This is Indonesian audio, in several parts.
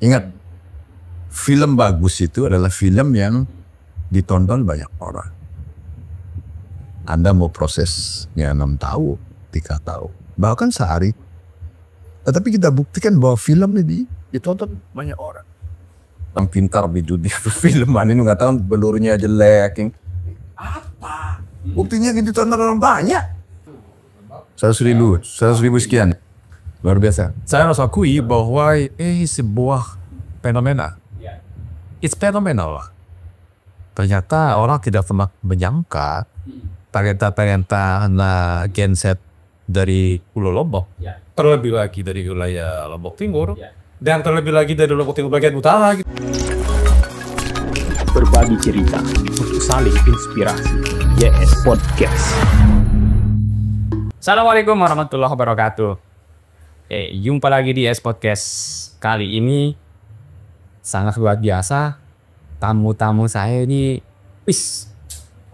Ingat, film bagus itu adalah film yang ditonton banyak orang. Anda mau prosesnya 6 tahun, 3 tahun, bahkan sehari. Tetapi kita buktikan bahwa film ini ditonton banyak orang. Yang pintar di dunia film ini nggak tahu belurnya jelek. Apa? Buktinya ditonton orang banyak. 100.000 sekian. Luar biasa. Saya harus akui bahwa ini sebuah fenomena. It's phenomenal. Ternyata orang tidak pernah menyangka talenta-talenta Gen Z dari Pulau Lombok, terlebih lagi dari wilayah Lombok Timur, dan terlebih lagi dari Lombok Timur bagian utara. Berbagi cerita untuk saling inspirasi. YS Podcast. Assalamualaikum warahmatullahi wabarakatuh. Jumpa lagi di YS Podcast. Kali ini sangat luar biasa. Tamu-tamu saya ini,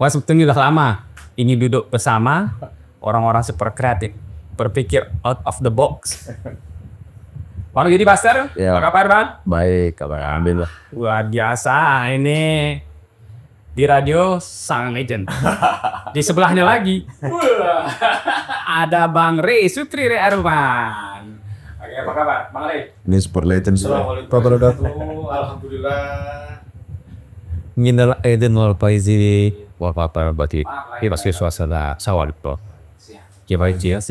wah sebetulnya udah lama. Ini duduk bersama orang-orang super kreatif, berpikir out of the box. Bang Yudi Pastor, Ya. apa kabar Bang? Baik, kabar alhamdulillah. Luar biasa, ini di radio sang legend. Di sebelahnya lagi ada Bang Ray Sutri Arman. Oke, apa kabar Bang Ray? Ini super legend. Alhamdulillah. Minal aidin wal faizin wal fatar bati. Ini pasti suasana sawal itu. Gimana ya?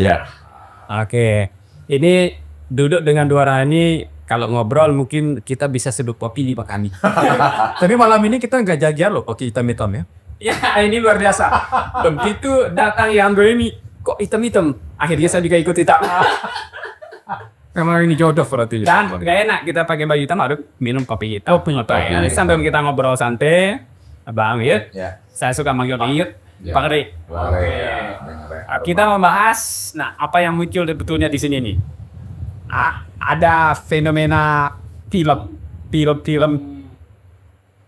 Oke, ini duduk dengan dua orang ini, kalau ngobrol mungkin kita bisa seduh kopi 5 kali. Tapi malam ini kita nggak jajan loh kopi hitam-hitam ya. Ya, ini luar biasa. Begitu datang yang ini, kok hitam-hitam? Akhirnya saya juga ikut hitam. Emang ini jodoh berarti. Dan gak enak kita pakai baju hitam, harus minum kopi hitam. Ya. Sambil kita ngobrol santai, Bang Yud. Ya. Saya suka manggil Bang Yud. Ya. Bang Ray. Kita membahas, apa yang muncul sebetulnya di sini nih. Ada fenomena film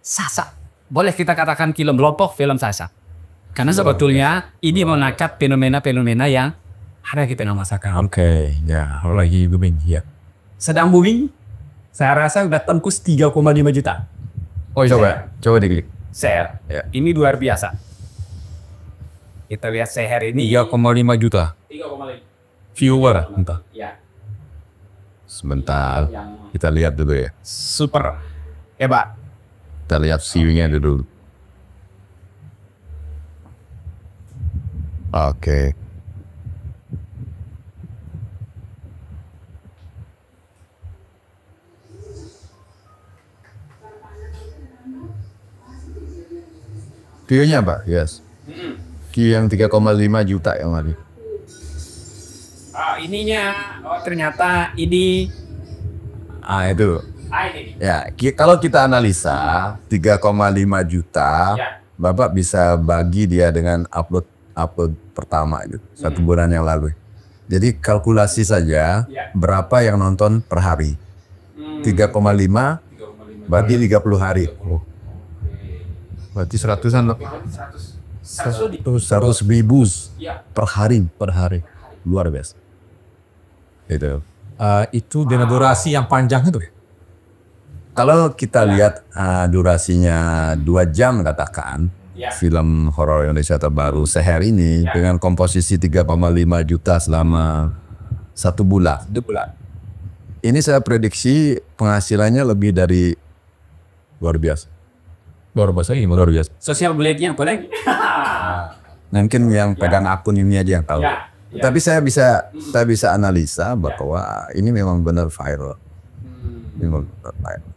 Sasa. Boleh kita katakan film Lombok, film Sasa. Karena sebetulnya ini mengangkat fenomena-fenomena yang ada di tengah masyarakat. Oke, ya lagi booming ya. Sedang booming, saya rasa udah tembus 3,5 juta. Oh, coba diklik. Share. Ya. Ini luar biasa. Kita lihat share ini 3,5 juta 3,5. viewer entah. Ya, Sebentar, kita lihat dulu ya. super. Hebat. Kita lihat view-nya dulu. Oke. View-nya apa? Yes. View yang 3,5 juta yang tadi. Ininya, ternyata ini. Itu. Ini. Ya, kalau kita analisa 3,5 juta, Ya. Bapak bisa bagi dia dengan upload pertama itu, 1 bulan yang lalu. Jadi kalkulasi saja Ya. berapa yang nonton per hari. 3,5 berarti 30 hari. Berarti 100 ribu Ya. per hari. Luar biasa. Itu dengan durasi yang panjang itu ya. Kalau kita lihat durasinya 2 jam katakan, Ya. film horor Indonesia terbaru Seher ini Ya. dengan komposisi 3,5 juta selama 1 bulan. 2 bulan. Ini saya prediksi penghasilannya lebih dari luar biasa. Luar biasa ini. Luar biasa. Sosial blade-nya boleh? Mungkin yang pegang akun ini aja yang tahu. Ya. Ya. Tapi saya bisa analisa bahwa ini memang benar viral. Ini memang benar viral.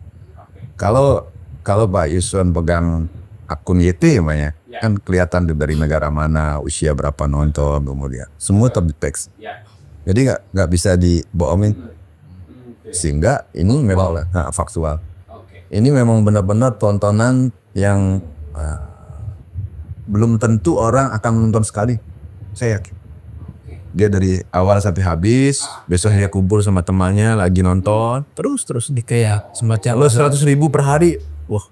Kalau Pak Yusron pegang akun YT namanya, kan kelihatan tuh dari negara mana, usia berapa nonton, kemudian semua terdeteksi. Ya. Jadi nggak bisa dibohongin. Sehingga ini memang faktual. Oke. Ini memang benar-benar tontonan yang belum tentu orang akan nonton sekali. Saya yakin. Dia dari awal sampai habis, besoknya kumpul sama temannya lagi nonton, terus Ini kayak semacam lo 100 ribu per hari. Wah,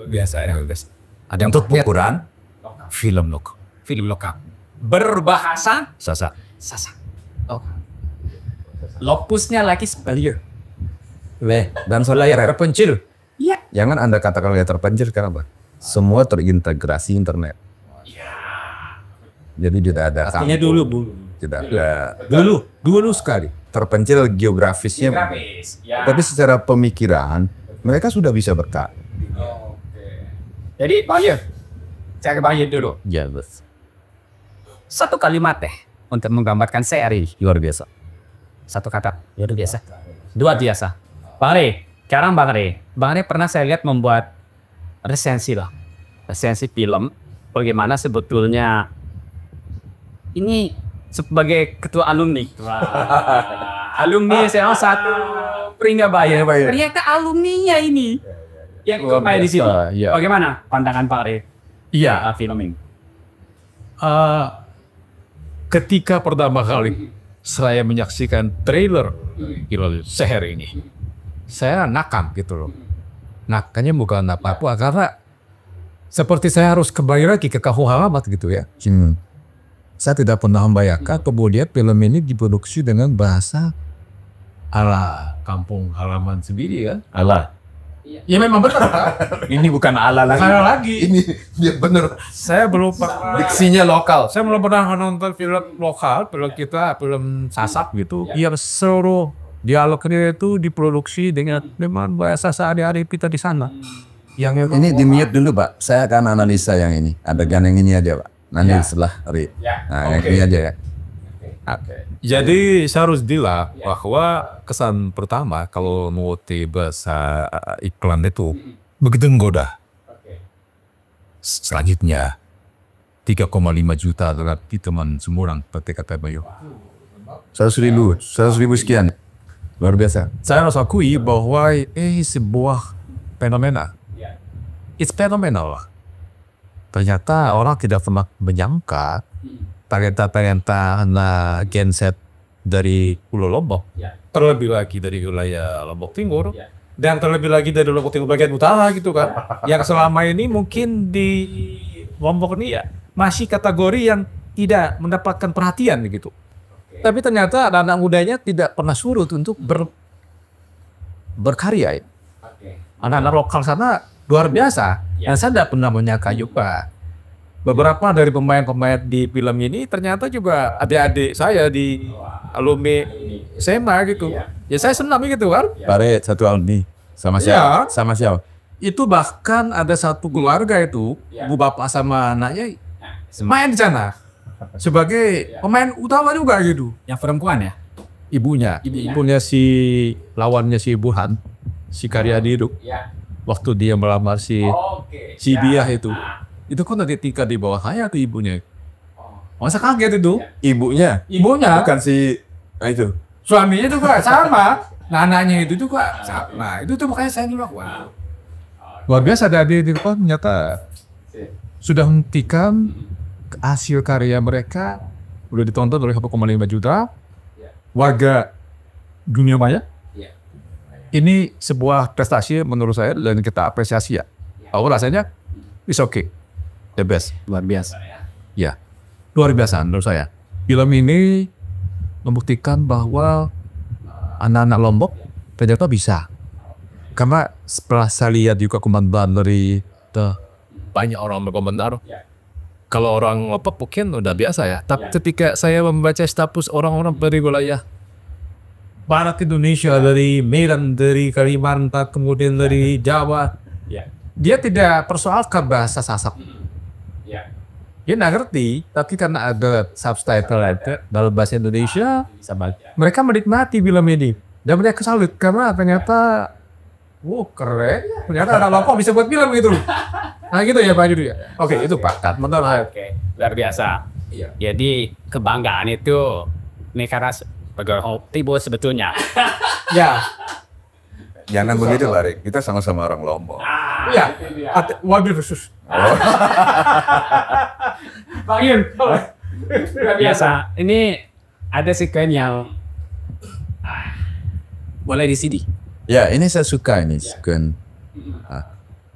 biasa ya guys. Ada untuk ukuran film lokal. Film lokal. Berbahasa Sasa. Sasa. Lopusnya lagi spellier. Dan layar terpencil. Iya. Jangan Anda katakan layar terpencil karena apa? Semua terintegrasi internet. Jadi tidak ada Artinya dulu, Bu. tidak ada Dulu sekali. terpencil geografisnya. Grafis. Ya. Tapi secara pemikiran mereka sudah bisa berkah. Jadi Bang Yud, saya ke Bang Yud dulu. Ya, betul. Satu kalimat untuk menggambarkan seri luar biasa. Satu kata luar biasa. Dua biasa. Bang Rey, sekarang Bang Rey pernah saya lihat membuat resensi film. Bagaimana sebetulnya ini sebagai ketua alumni. Alumni salah satu peringkat bayar. Ternyata alumninya ini yang ikut main di sini. Iya. Bagaimana pandangan Pak Rey? Iya. Film ini. Ketika pertama kali saya menyaksikan trailer seher ini, saya nakam gitu loh. Nakannya bukan apa-apa karena seperti saya harus kembali lagi ke kampung halaman gitu ya. Saya tidak pernah membayangkan kemudian film ini diproduksi dengan bahasa ala kampung halaman sendiri ya. Alah. Ya memang benar Pak. Ini bukan ala lagi. Saya lagi. Ini dia benar. Saya belum pernah. Diksinya lokal. Saya belum pernah nonton film lokal, film kita, film Sasak gitu. Yang seluruh dialognya itu diproduksi dengan bahasa sehari-hari kita di sana. Yang Ini di-mute dulu Pak. Saya akan analisa yang ini. Adegan yang ini aja Pak. Nanti setelah Ri. Nah yang ini aja ya. Jadi saya harus bilang bahwa kesan pertama kalau mengikuti bahasa iklan itu begitu menggoda. Selanjutnya 3,5 juta dengan teman semurang PTKP Bayu. 100.000 sekian. Luar biasa. Saya harus akui bahwa sebuah fenomena. It's phenomenal. Ternyata orang tidak pernah menyangka talenta-talenta genset dari Pulau Lombok, terlebih lagi dari wilayah Lombok Timur, dan terlebih lagi dari Lombok Timur bagian utara gitu kan, yang selama ini mungkin di Lombok ini ya masih kategori yang tidak mendapatkan perhatian gitu. Tapi ternyata anak-anak mudanya tidak pernah surut untuk berkarya. Anak-anak lokal sana luar biasa. Yang saya tidak pernah menyangka juga. Beberapa dari pemain-pemain di film ini ternyata juga adik-adik saya di alumni SMA gitu. Ya saya senang gitu kan. Pare satu alumni. Sama siapa? Sama siapa? Itu bahkan ada satu keluarga itu, ibu bapak sama anaknya main di sana. Sebagai pemain utama juga gitu. Yang perempuan ya? Ibunya si lawannya si Burhan, si Karyadi itu. Waktu dia melamar si Biah itu kan ketika di bawah saya tuh ibunya. Masa kaget itu? Ibunya? Bukan si itu. Suaminya juga sama. Nah, anaknya itu juga sama. Nah, itu tuh makanya saya bilang, wow. Luar biasa dari itu kan ternyata sudah hentikan hasil karya mereka udah ditonton oleh 1,5 juta warga dunia maya. Ini sebuah prestasi menurut saya dan kita apresiasi ya. Bahwa rasanya it's okay. The best. Luar biasa. Ya, luar biasa menurut saya. Film ini membuktikan bahwa anak-anak Lombok ternyata bisa. Karena setelah saya lihat juga komentar dari banyak orang berkomentar. Kalau orang Lombok mungkin udah biasa ya. Tapi ketika saya membaca status orang-orang dari wilayah Barat Indonesia, dari Medan, dari Kalimantan, kemudian dari Jawa, dia tidak persoalkan bahasa Sasak. Dia nggak ngerti, tapi karena ada subtitle dalam bahasa Indonesia, mereka menikmati film ini. Dan mereka salut karena ternyata, keren. Ternyata anak Lombok bisa buat film gitu. Nah gitu ya Pak Yudi ya. Oke, itu Pak. Menurut saya. Luar biasa. Jadi kebanggaan itu negara bagian timur sebetulnya. Ya. Jangan begitu Lari, kita sama-sama orang Lombok. Iya. Wabil khusus. Bang Yun, luar biasa. Ini ada sekuen yang boleh di sini. Ya, ini saya suka ini sekuen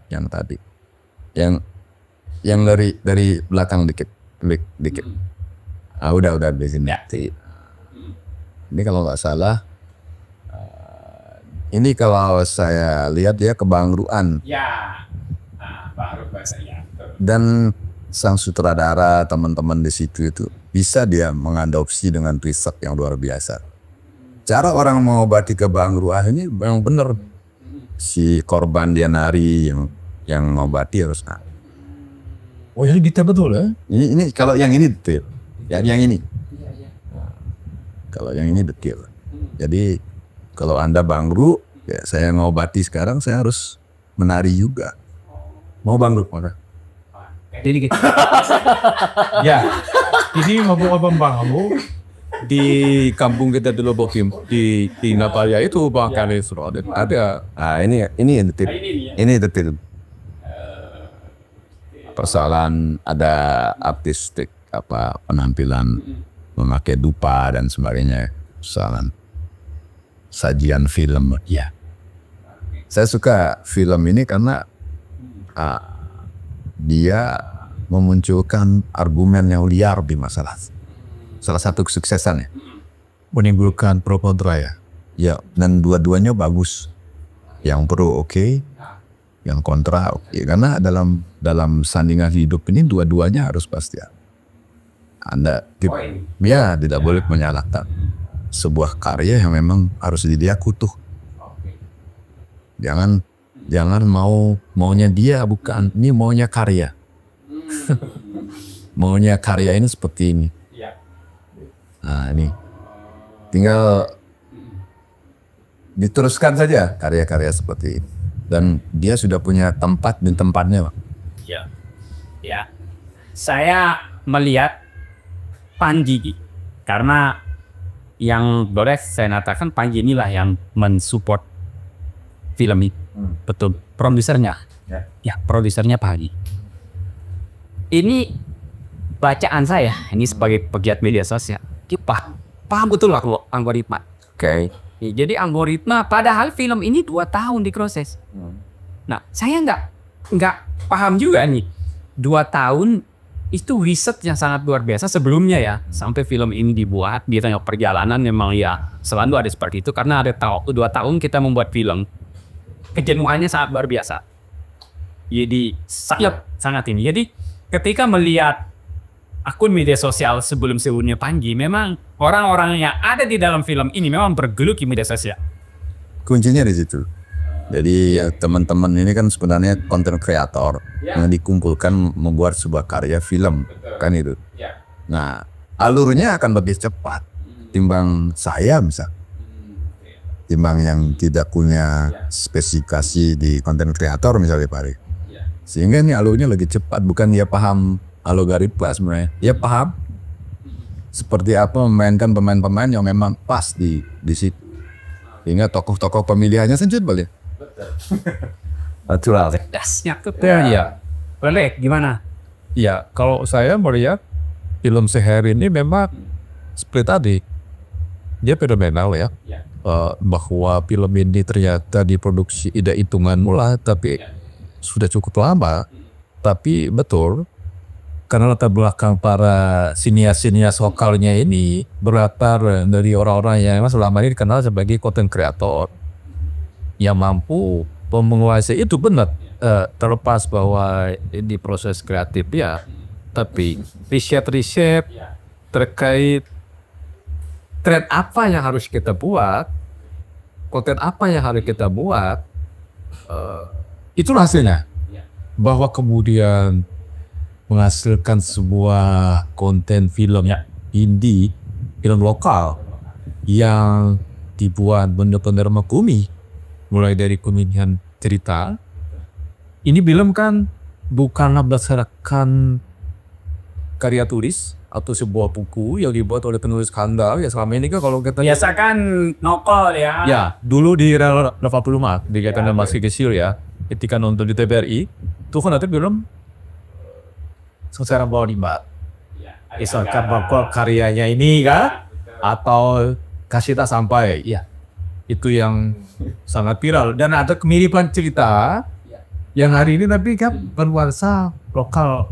yang tadi. Yang dari belakang dikit. Udah di sini. Ini kalau nggak salah Ini kalau saya lihat ya kebangruan. Ya, nah, baru bahasa ya. Dan sang sutradara, teman-teman di situ itu bisa dia mengadopsi dengan riset yang luar biasa. Cara orang mengobati kebangruan ini memang benar. Si korban dia nari, yang mengobati harus nari. Oh ya detail betul ya? Ini kalau yang ini detail. Yang ini. Kalau yang ini detail. Jadi kalau Anda bangru, ya saya ngobati sekarang saya harus menari juga. Mau bangru mana? Jadi gitu. Ya, ini ngomong-ngomong bangru di kampung kita dulu Bokim di Napalya itu Bang Kali Surat ada. Ah ini detail. Ini detail. Persoalan ada artistik penampilan memakai dupa dan sebagainya, persoalan sajian film. Ya, saya suka film ini karena dia memunculkan argumen yang liar di masalah. Salah satu kesuksesannya menimbulkan pro kontra ya. Ya, dan dua-duanya bagus. Yang pro oke, yang kontra oke. Karena dalam sandingan hidup ini dua-duanya harus pasti. Anda tidak boleh menyalahkan sebuah karya yang memang harus dilihat utuh. Jangan maunya dia bukan, ini maunya karya. Maunya karya ini seperti ini. Nah ini tinggal diteruskan saja karya-karya seperti ini. Dan dia sudah punya tempat di tempatnya, Pak. Ya. Saya melihat Panji karena yang boleh saya nyatakan Panji inilah yang mensupport film ini. Betul, produsernya. Ya, produsernya Panji. Ini bacaan saya, ini sebagai pegiat media sosial. Paham betul lah kalau algoritma. Oke. Jadi algoritma, padahal film ini 2 tahun diproses. Nah, saya nggak paham juga nih. 2 tahun itu riset yang sangat luar biasa sebelumnya ya. Sampai film ini dibuat, di tengah perjalanan memang ya selalu ada seperti itu. Karena ada 2 tahun kita membuat film. Kejenuhannya sangat luar biasa. Jadi sangat ini. Jadi ketika melihat akun media sosial sebelumnya Panji, memang orang-orang yang ada di dalam film ini memang bergelut di media sosial. Kuncinya di situ. Jadi teman-teman ini kan sebenarnya konten kreator yang dikumpulkan membuat sebuah karya film, kan itu. Nah, alurnya akan lebih cepat timbang saya misal. Timbang yang tidak punya spesifikasi di konten kreator misalnya Pak Ari. Sehingga ini alurnya lebih cepat, bukan dia paham algoritma sebenarnya. Dia paham seperti apa memainkan pemain-pemain yang memang pas di situ. Sehingga tokoh-tokoh pemilihannya sendiri boleh. Natural. Dasnya ya. Boleh, gimana? Ya, kalau saya melihat film Seher ini memang seperti tadi, dia fenomenal ya. Bahwa film ini ternyata diproduksi tidak hitungan mula, tapi sudah cukup lama. Tapi betul, karena latar belakang para sinias-sinias lokalnya ini berlatar dari orang-orang yang memang selama ini dikenal sebagai content creator yang mampu menguasai itu benar. Terlepas bahwa ini proses kreatif ya, tapi riset terkait tren apa yang harus kita buat, konten apa yang harus kita buat, itulah hasilnya. Bahwa kemudian menghasilkan sebuah konten film indie, film lokal yang dibuat benar-benar mengagumi, mulai dari pemilihan cerita. Ini film kan bukanlah berdasarkan karya tulis atau sebuah buku yang dibuat oleh penulis handal ya. Selama ini kan kalau kita biasa kan novel ya. Ya, dulu di era 80 di kita masih kecil ya, ketika nonton di TVRI, tuh kan ada film secara bawa dibat. Misalkan bahwa karyanya ini kan, atau kasih tak sampai, ya itu yang sangat viral. Dan ada kemiripan cerita yang hari ini tapi kan bernuansa lokal.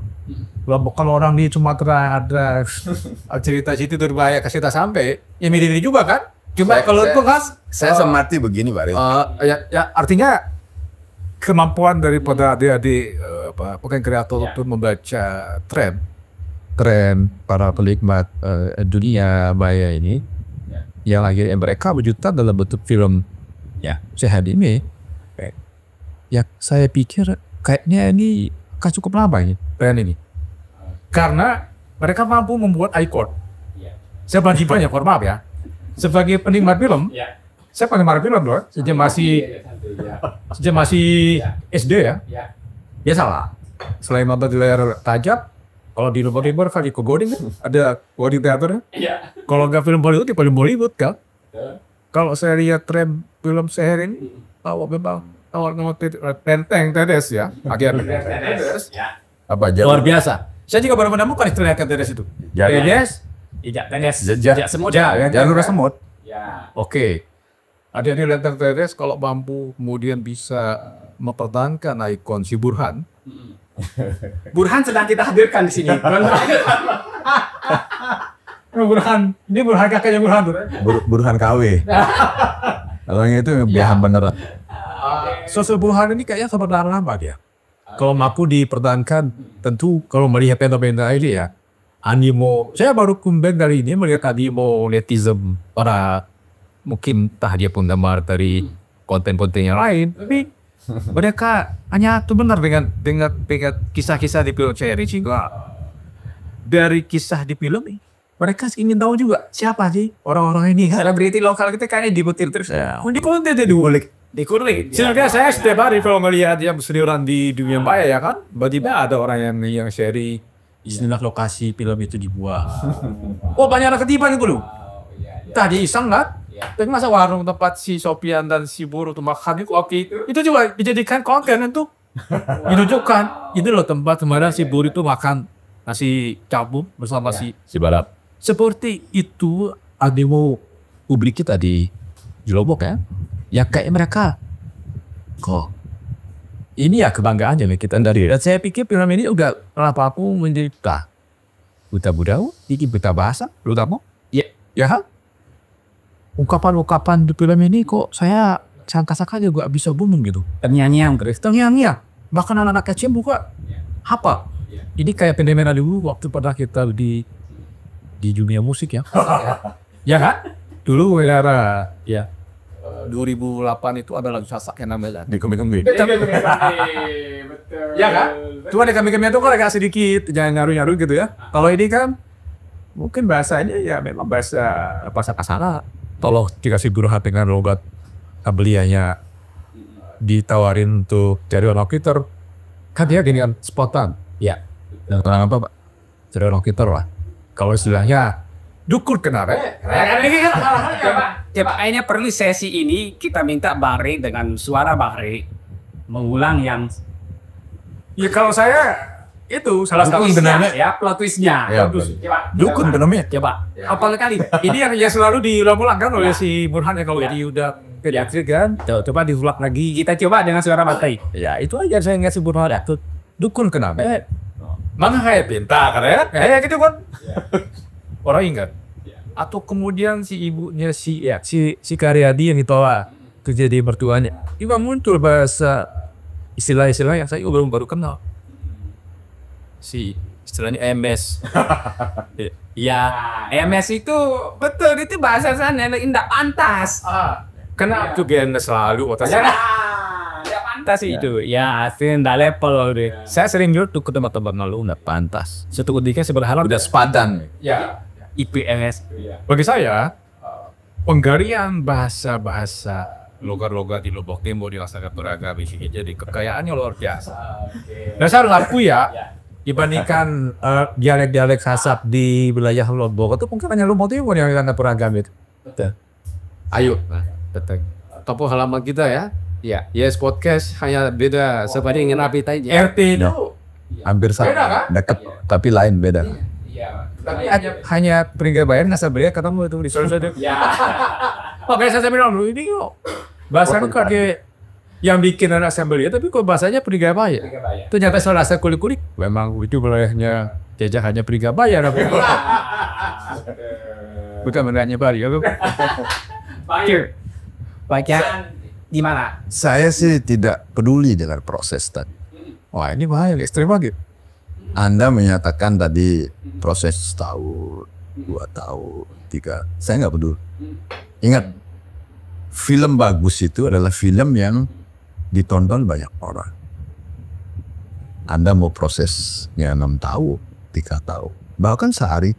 Bukan orang di Sumatera ada cerita situ berbahaya kasih tak sampai, ya mirip juga kan? Cuma kalau itu Mas, saya semati begini Pak Rio. ya artinya kemampuan daripada adik-adik bukan kreator untuk membaca tren para penikmat dunia maya ini, yang akhirnya mereka berjuta dalam bentuk film sehat ini. Ya saya pikir kayaknya ini akan cukup lama ini tren ini, karena mereka mampu membuat ikon. Saya bagi banyak maaf ya. Sebagai penikmat film, saya penggemar film loh. Sejak masih SD ya. Biasalah. Selain nonton di layar tajam, kalau di Timur kan di Kogoding kan ada Kogoding teaternya. Kalau nggak film Bollywood, ya film Bollywood kan. Kalau saya lihat tren film sehari ini, memang awal Tenteng Tedes ya. Akhirnya Tedes. Apa Luar biasa. Saya juga baru menemukan istilah Tedes itu. Tedes. Tidak semut ya, jalur semut. Oke. Ada di Lenteng Tedes kalau mampu kemudian bisa mempertahankan ikon si Burhan. Burhan sedang kita hadirkan di sini. Burhan, ini Burhan kakaknya Burhan tuh. Burhan KW. Kalau yang itu biahan beneran. Sosok Burhan ini kayaknya sama lama dia. Kalau mampu dipertahankan, tentu kalau melihat fenomena ini ya, animo, saya baru kembali dari ini melihat animo netizen para mungkin entah dia penggemar dari konten-konten yang lain, tapi mereka hanya itu benar dengan kisah-kisah di film seri juga. Dari kisah di film ini, mereka ingin tahu juga siapa sih orang-orang ini. Selebriti lokal kita kayaknya dibutir terus. Di konten diulik. Sebenarnya saya setiap hari kalau melihat yang seliuran di dunia maya ya kan, tiba-tiba ada orang yang share istilah lokasi film itu dibuat. Oh banyak anak ketiban itu loh. Tadi iseng kan? Tapi masa warung tempat si Sopian dan si Buru tuh makan itu juga dijadikan konten untuk menunjukkan itu loh tempat kemarin si Buru itu makan nasi campur bersama si Barat. Seperti itu animo publik kita di Lombok ya. Ya kayak mereka kok ini ya kebanggaannya kita dari. Dan saya pikir film ini udah kenapa aku mencerita buta budau, ini buta bahasa, lu tahu? Ya. Ungkapan-ungkapan di film ini kok saya sangka-sangka juga bisa booming gitu. Terngiang-ngiang. Bahkan anak-anak kecil buka apa? Ini kayak fenomena dulu waktu pada kita di dunia musik ya. Ya kan? Dulu era 2008 itu ada lagu Sasak yang namanya Di kembi-kembi. Ya kan? Cuma di kami-kami itu kan agak sedikit jangan nyaru-nyaru gitu ya. Kalau ini kan mungkin bahasanya ya memang bahasa kasar. Tolong dikasih Burhan dengan logat belianya ditawarin untuk cari orang kita kan dia gini kan spontan. Ya. Dan terang apa Pak? Cari orang kita lah. Kalau istilahnya dukun kenapa? Kayaknya perlu sesi ini kita minta Bahri dengan suara Bahri mengulang yang. Ya kalau saya itu salah satu sebenarnya ya plot twistnya. Ya, dukun benernya. Coba. Apalagi kali ini yang selalu diulang-ulang kan oleh si Burhan ya kalau jadi udah pediatri kan. Coba diulang lagi. Kita coba dengan suara Bahri. Ya itu aja saya ngasih Burhan itu dukun kenapa? Mana kayak pintar kan ya? Kayak gitu kan. Orang ingat. Atau kemudian si ibunya si Karyadi yang dibawa kerja di mertuanya. Juga muncul bahasa istilah-istilah yang saya baru kenal. Si istilahnya MS. Ya, MS itu betul itu bahasa sana tidak pantas. Karena itu gen selalu otaknya. Tidak pantas itu. Ya, tidak level deh. Saya sering lihat tuh ke teman-teman lalu tidak pantas. Satu ketika saya berharap Udah sepadan. ya IPS. Bagi saya penggalian bahasa logat-logat di Lombok Timur dirasakan beragam jadi kekayaannya luar biasa. Dan saya ngaku ya. Dibandingkan dialek-dialek Sasak di wilayah Lombok itu mungkin hanya Lombok Timur yang sangat beragam itu. Ayo, datang. Topok halaman kita ya. Ya. Yes Podcast hanya beda seperti ingin api tadi. RT itu Hampir sama. Beda, kan? Deket tapi lain beda. tapi hanya peringkat bayar nggak sabar ketemu itu di sore-sore. Makanya saya bilang dulu ini kok bahasanya kayak yang bikin anak Sambelia, tapi kok bahasanya Perigabaya. Ternyata saya rasa kulik-kulik, memang itu wilayahnya jajahannya Perigabaya. Bukan wilayahnya Bali. Baiknya gimana? Saya sih tidak peduli dengan proses tadi. Wah ini bahaya, ekstrim lagi. Anda menyatakan tadi proses setahun, 2 tahun, 3. Saya nggak peduli. Ingat, film bagus itu adalah film yang ditonton banyak orang. Anda mau prosesnya 6 tahun, 3 tahun, bahkan sehari.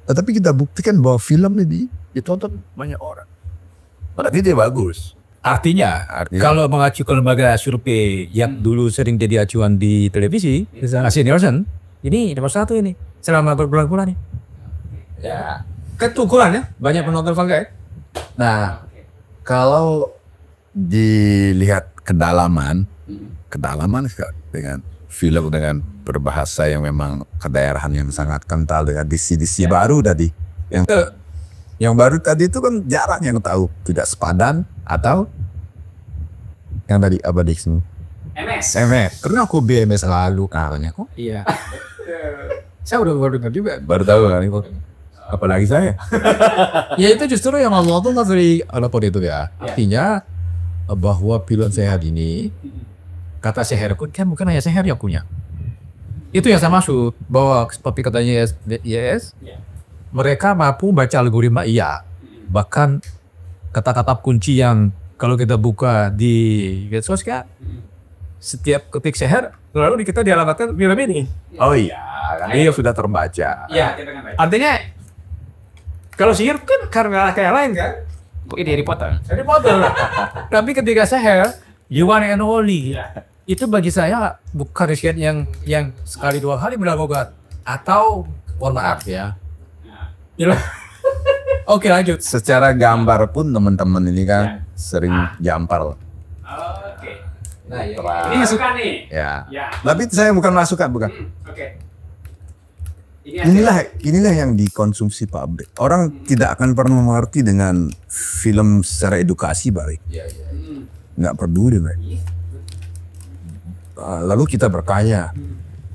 Tetapi kita buktikan bahwa film ini ditonton banyak orang. Berarti dia bagus. Artinya, kalau mengacu ke lembaga survei yang dulu sering jadi acuan di televisi, misalnya Nielsen, ini nomor 1 ini selama berbulan-bulan nih. Ya, ketukuran ya, banyak penonton Falcao. Nah, kalau dilihat kedalaman dengan film dengan berbahasa yang memang kedaerahan yang sangat kental dengan disi-disi baru tadi. Yang baru tadi itu kan jarang yang tahu, tidak sepadan atau yang tadi apa Dixon? MS. Karena aku BMS lalu katanya kok. Iya. Saya udah baru dengar juga. Baru tahu kan itu. Apalagi saya. Ya itu justru yang nonton dari anak itu ya. Artinya bahwa film sehat ini kata seher kan bukan hanya seher yang punya. Itu yang saya maksud bahwa seperti katanya yes, mereka mampu baca algoritma iya. Bahkan kata-kata kunci yang kalau kita buka di medsos kan setiap ketik seher lalu kita dialamatkan film ini. Oh iya, ini sudah terbaca. Iya, artinya kalau sihir kan karena kayak lain kan? Ini Harry Potter. Tapi ketika seher, you one and only. Itu bagi saya bukan riset yang sekali 2 kali melakukan atau mohon maaf ya. Oke lanjut. Secara gambar pun teman-teman ini kan sering jampar. Oke. Nah, ya. Ini masukan nih. Ya. Ya. Tapi saya bukan masukan, bukan. Oke. Inilah yang dikonsumsi publik. Orang tidak akan pernah mengerti dengan film secara edukasi baik. Nggak peduli baik. Lalu kita bertanya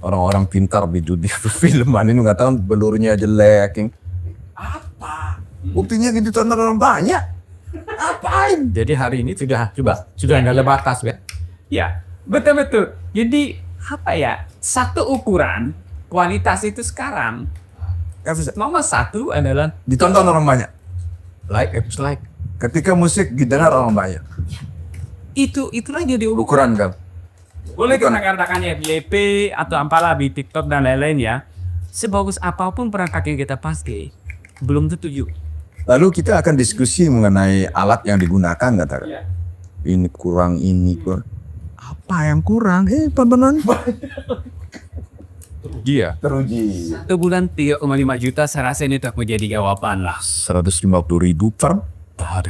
orang-orang pintar di dunia film ini nggak tahu belurnya jelek. Apa? Buktinya gitu tonton orang banyak. Apain? Jadi hari ini sudah nggak ada batas ya. Ya, betul. Jadi apa ya? Satu ukuran kualitas itu sekarang nomor 1 adalah ditonton orang banyak. Like. Ketika musik didengar orang banyak. Itulah jadi Ukuran kan. Boleh kita katakan FYP atau apalah di TikTok dan lain-lain ya. Sebagus apapun perangkat yang kita pakai, belum tentu juga. Lalu kita akan diskusi mengenai alat yang digunakan, katakan. Ini kurang. Apa yang kurang? Benar. Iya. Teruji. Sebulan 3,5 juta saya rasa ini tak menjadi jawaban lah. 150.000 per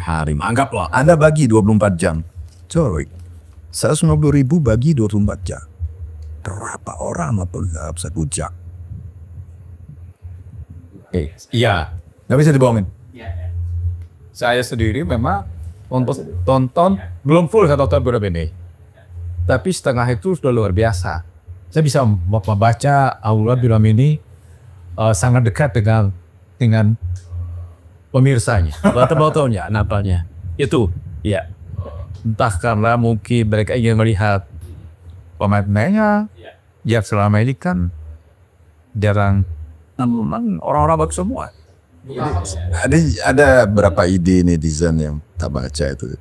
hari. Anggaplah. Anda bagi 24 jam. Coy. 150.000 bagi 24 jam. Berapa orang dalam 1 jam? Iya. Nggak bisa dibohongin. Saya sendiri memang untuk tonton belum full saya tonton berapa ini. Tapi setengah itu sudah luar biasa. Saya bisa membaca aura film ini sangat dekat dengan pemirsanya, batal-batalnya, napalnya. Itu, ya. Entah karena mungkin mereka ingin melihat pemainnya, yang selama ini kan jarang memang orang-orang bagus semua. Ada berapa ide netizen yang tak baca itu.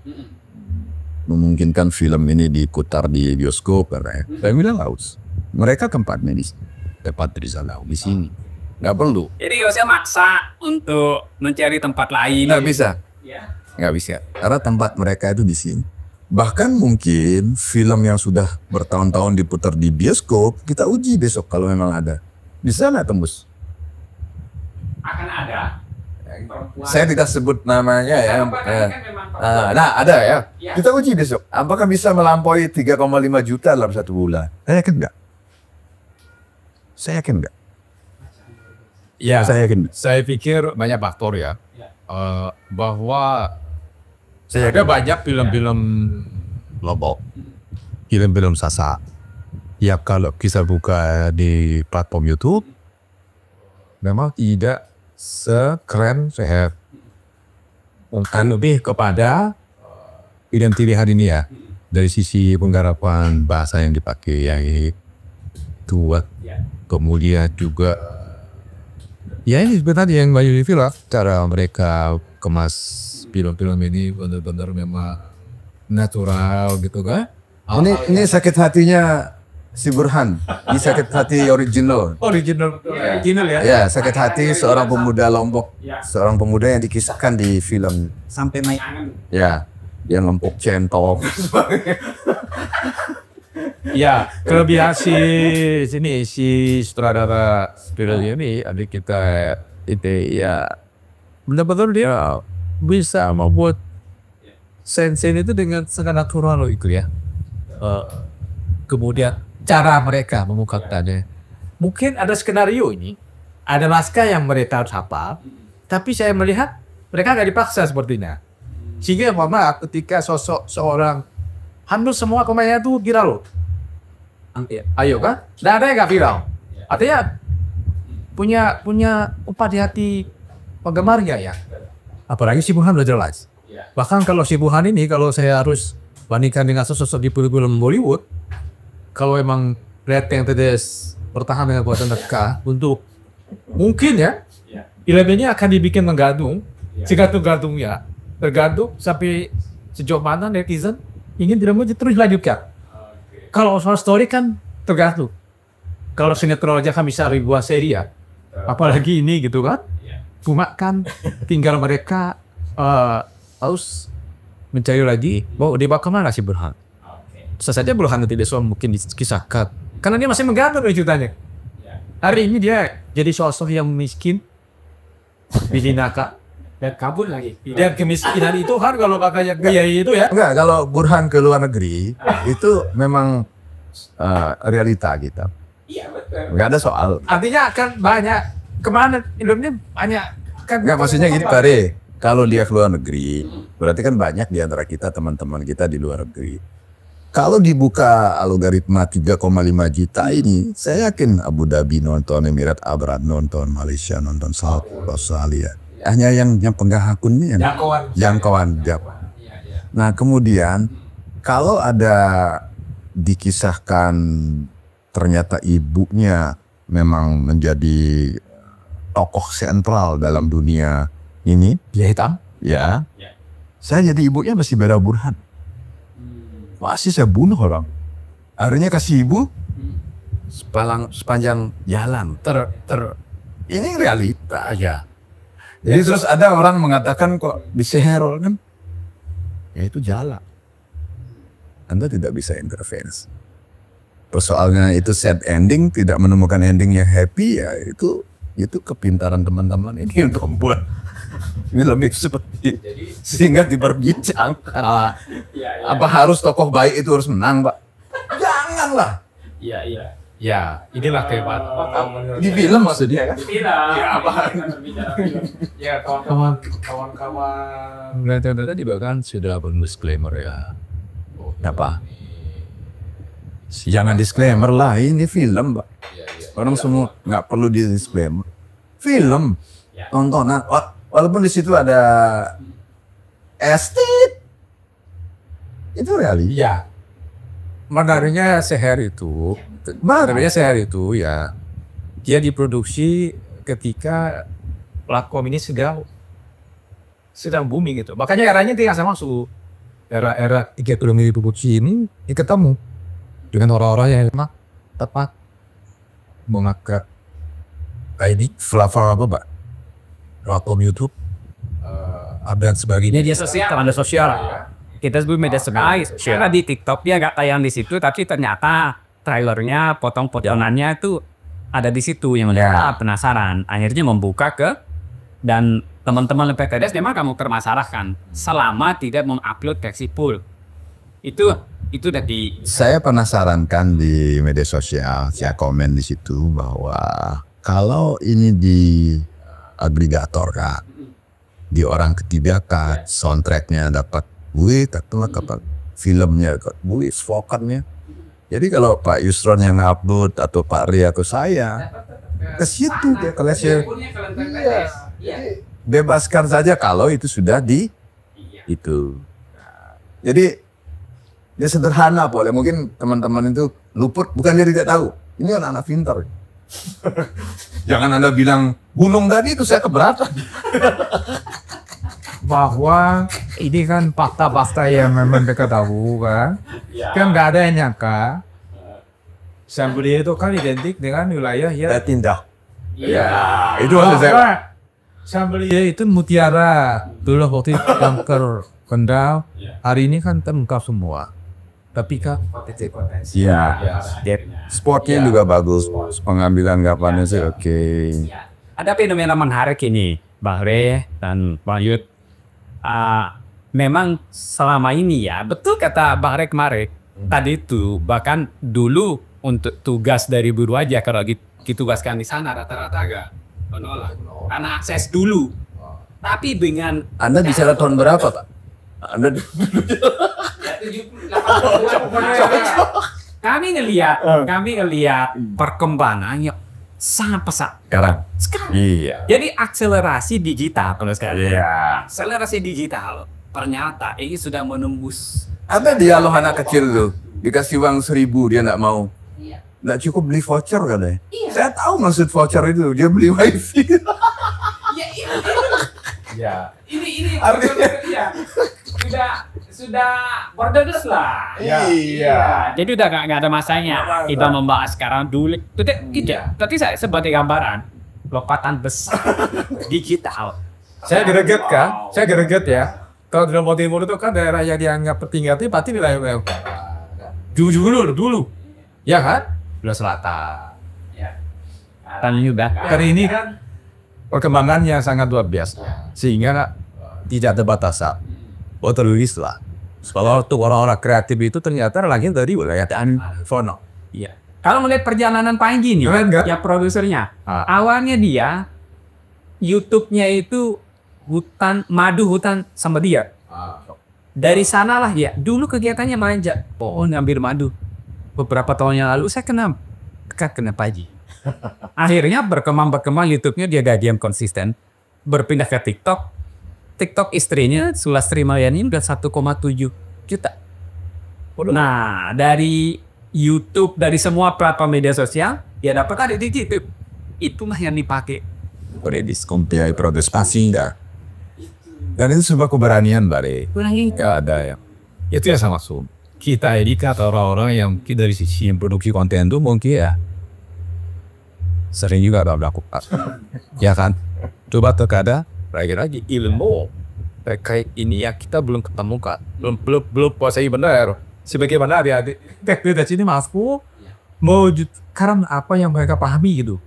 Memungkinkan film ini diputar di bioskop karena saya bilang haus. Mereka tempatnya di tempat Rizal di sini. Nggak perlu. Jadi nggak usah maksa untuk mencari tempat lain. Nggak bisa. Nggak bisa. Karena tempat mereka itu di sini. Bahkan mungkin film yang sudah bertahun-tahun diputar di bioskop, kita uji besok kalau memang ada. Bisa nggak tembus? Akan ada. Saya tidak sebut namanya ya. Nah, ada ya. Kita uji besok. Apakah bisa melampaui 3,5 juta dalam 1 bulan? Saya yakin nggak? Saya yakin nggak? Ya, Saya yakin. saya pikir banyak faktor ya. Bahwa Saya ada yakin. banyak film-film Lombok, film-film Sasa. Ya kalau kita buka di platform YouTube, memang tidak sekeren sehat. Bukan lebih kepada pilihan ini ya. Dari sisi penggarapan bahasa yang dipakai yang tua. Kemudian juga ya ini sebenarnya yang banyak di film. Cara mereka kemas film-film ini benar-benar memang natural gitu kan. Ini sakit hatinya si Burhan. Ini sakit hati original. Original ya. Ya, sakit hati seorang pemuda Lombok. Seorang pemuda yang dikisahkan di film. Sampai naik. Ya, yang lempuk centok. Ya, kelebihan si sutradara film ini adik kita itu ya benar-benar dia bisa membuat scene itu dengan sangat natural loh itu ya. Kemudian cara mereka memukakannya. Mungkin ada skenario ini, ada naskah yang mereka harus hafal, tapi saya melihat mereka nggak dipaksa sepertinya. Sehingga mama ketika sosok seorang hampir semua pemainnya tuh viral loh. Ayo kan? Nggak ada yang nggak viral. Artinya punya upah di hati penggemarnya ya. Apalagi si Burhan udah jelas. Bahkan kalau si Burhan ini, kalau saya harus bandingkan dengan sosok di film Bollywood, kalau emang rating TDS bertahan dengan kuatan mereka untuk mungkin ya, filmnya akan dibikin menggantung, segantung-gantungnya, tergantung sampai sejauh mana netizen ingin drama terus lanjutkan. Kalau soal story kan tergantung. Kalau sinetron aja kan bisa ribuan seri ya, apalagi ini gitu kan. Cuma kan tinggal mereka harus mencari lagi bahwa dia bakal mana si Burhan. Bisa saja Burhan tidak soal mungkin dikisahkan karena dia masih menggantung dari ceritanya. Hari ini dia jadi sosok yang miskin, dihinakan dan kabur lagi. Dan kemiskinan itu kan kalau kakaknya gaya itu ya. Enggak, kalau Burhan ke luar negeri itu memang realita kita. Iya betul. Enggak ada soal. Artinya akan banyak kemana Indonesia banyak kan. Enggak, maksudnya gini Pare, kalau dia ke luar negeri berarti kan banyak di antara kita teman-teman kita di luar negeri. Kalau dibuka algoritma 3,5 juta ini, saya yakin Abu Dhabi nonton, Emirat Arab nonton, Malaysia nonton, South Australia. Hanya yang pegang akunnya jangkauan. Nah kemudian kalau ada dikisahkan ternyata ibunya memang menjadi tokoh sentral dalam dunia ini, Ya hitam. ya, saya jadi ibunya masih bela Burhan. Masih saya bunuh orang. Akhirnya kasih ibu sepanjang jalan. Ini realita aja. Jadi terus ada orang mengatakan kok diseher kan? Ya itu jala. Anda tidak bisa intervensi. Persoalnya itu sad ending, tidak menemukan ending yang happy, ya itu kepintaran teman-teman ini untuk membuat film itu seperti sehingga diperbincangkan. Apa harus tokoh baik itu harus menang, Pak? Janganlah. Iya. Ya inilah kehebat. Di film maksudnya kan? Ya apa? Ya kawan-kawan tadi bahkan sudah disclaimer ya. Apa? Jangan disclaimer lah, ini film, Pak. Orang semua nggak perlu di disclaimer. Film, tontonan. Walaupun di situ ada estet, itu realita. Ya. Menariknya Seher itu ya, dia diproduksi ketika platform ini sedang booming gitu. Makanya eranya dia sama masuk. Era 3 film diproduksi ini ketemu dengan orang-orang yang memang tepat mengangkat ini platform apa, Pak? Platform YouTube, dan sebagainya. Media sosial. Kita sebut media sosial. Karena di TikTok dia nggak tayang di situ, tapi ternyata trailernya, potong-potongannya itu ada di situ yang mereka penasaran. Akhirnya membuka dan teman-teman PTDS memang kamu termasalahkan selama tidak mengupload versi full. Itu udah di. Saya penasaran kan di media sosial, saya komen di situ bahwa kalau ini di agregator kan, di orang ketiga kan, soundtracknya dapat duit atau kapan filmnya dapat duit, vokalnya. Jadi kalau Pak Yusron yang upload atau Pak Ria atau saya ke situ dia kelasnya, bebaskan saja kalau itu sudah di Itu. Jadi dia sederhana boleh. Mungkin teman-teman itu luput, bukan dia tidak tahu. Ini anak-anak pintar. Jangan Anda bilang gunung tadi itu saya keberatan. Bahwa ini kan fakta-fakta yang memang mereka tahu kan. Kan nggak ada yang nyangka Chambelia itu kan identik dengan wilayah ya. Tindak. Iya. Itu maksud saya. Chambelia itu mutiara. Dulu waktu itu kanker Kendal. Hari ini kan terungkap semua. Tapi kan titik potensi. Iya. Sportnya juga bagus. Pengambilan gapannya sih oke. Ada fenomena menarik ini, Bang Re dan Bang Yud. Memang selama ini ya, betul kata Bang Re kemarin. Tadi itu bahkan dulu untuk tugas dari buruh aja kalau ditugaskan di sana rata-rata agak menolak. Karena akses dulu. Tapi dengan Anda bicara tahun berapa, Pak? Anda kami ngelihat perkembangannya sangat pesat sekarang. Iya. Jadi akselerasi digital kalau sekarang. Iya. Akselerasi digital ternyata ini sudah menembus. Ada dialog anak kecil tuh, dikasih uang 1.000 dia nggak mau. Nggak cukup beli voucher katanya. Saya tahu maksud voucher itu, dia beli wifi. Ini Artinya sudah borderless lah. Iya. Jadi udah nggak ada masanya kita membahas sekarang dulu. Tidak. Tapi saya sebagai gambaran lompatan besar digital. Saya greget kan? Saya greget ya. Kalau di Lombok Timur itu kan daerah yang dianggap tertinggal itu pasti wilayah dulu. Ya kan? Wilayah selatan. Dan juga Hari ini kan perkembangannya sangat luar biasa. Sehingga tidak ada batasan. Tertulis lah. Kalau untuk orang-orang kreatif itu ternyata lagi dari wilayah Fono. iya. Kalau melihat perjalanan Panji nih, Keren nggak? ya produsernya, awalnya dia YouTube-nya itu hutan sama dia. Dari sanalah ya, dulu kegiatannya manja. Ngambil madu. Beberapa tahun yang lalu saya kena Panji. Akhirnya berkembang YouTube-nya dia gajian konsisten. Berpindah ke TikTok. TikTok istrinya Sulastri Mayani udah 1,7 juta. Nah, dari YouTube, dari semua platform media sosial, ya dapat ada di YouTube. Itulah yang dipakai. Prediskompiai protestasi enggak. Dan itu sebuah keberanian, Bare. Nggak ada ya. Itu ya sama sum. Kita ini kata orang-orang yang dari sisi yang produksi konten itu mungkin ya sering juga ada melakukan. Ya kan? Coba terkadang lagi ilmu terkait ini ya kita belum ketemukan, belum kuasai benar. Sebagaimana adik-adik dari sini masku mau karena apa yang mereka pahami gitu.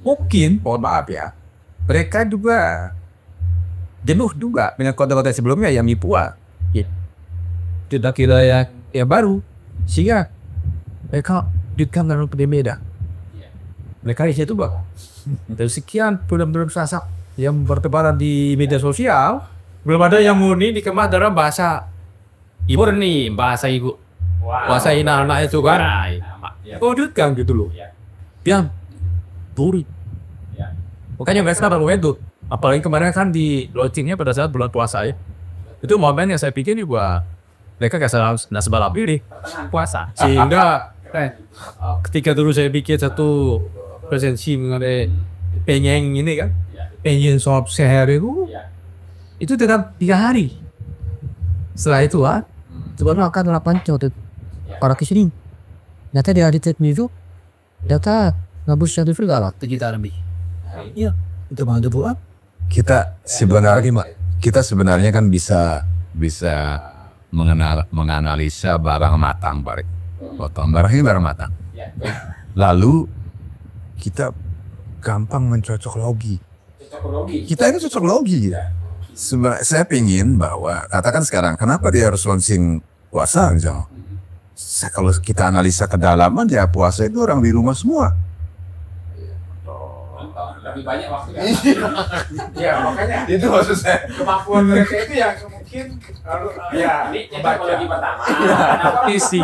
Mungkin, mohon maaf ya, mereka juga jenuh juga dengan konten-konten sebelumnya yang mipua. Tidak kira ya baru, sehingga mereka dikam dalam berbeda. Mereka di situ bang. Dari sekian film-film sasak yang bertebaran di media sosial, belum ada yang murni dikemas dalam bahasa ibu nih, bahasa ibu, bahasa anak itu kan, wujudkan gitu loh. Yang turi. Makanya mereka baru itu, apalagi kemarin kan di launchingnya pada saat bulan puasa ya, itu momen yang saya pikir juga mereka kayak sebalap pilih puasa, sehingga ketika dulu saya bikin satu presensi mengenai pengen ini kan. Pengen soal sehari itu tetap 3 hari. Setelah itu coba akan 8 jauh para kesini. Nanti di hari itu data ngabus satu juga kita lebih. Iya, itu mau buat. Kita sebenarnya kan bisa menganalisa barang matang, Bare. Barangnya barang matang. Lalu kita gampang mencocok logi. Kita ini cocok logi ya. Saya pingin bahwa katakan sekarang kenapa dia harus launching puasa misalnya. Kalau kita analisa kedalaman ya puasa itu orang di rumah semua. Lebih banyak waktu kan? Ya makanya Itu maksud saya. kemampuan mereka itu yang mungkin ya Ini teknologi pertama. isi.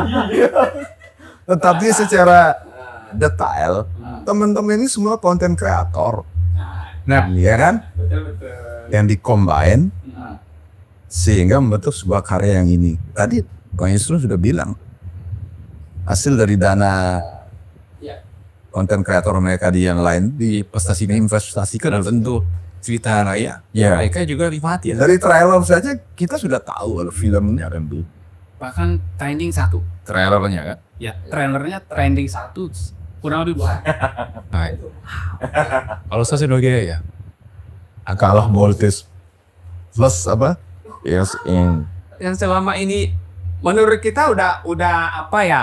Tetapi secara detail teman-teman ini semua konten kreator. Nah, ya kan? Betul. Yang di-combine sehingga membentuk sebuah karya yang ini. Tadi Bang Yusril sudah bilang, hasil dari dana konten kreator mereka di yang lain investasikan dalam bentuk cerita raya. Ya, mereka juga nikmati. Dari trailer saja kita sudah tahu kalau filmnya kan tuh. Bahkan trending 1. Trailernya kan? Ya, trailernya trending 1 kurang lebih 2. Nah, itu. Kalau saya sebagai ya, Kalah Maltese plus apa? Yes, yang selama ini menurut kita udah apa ya,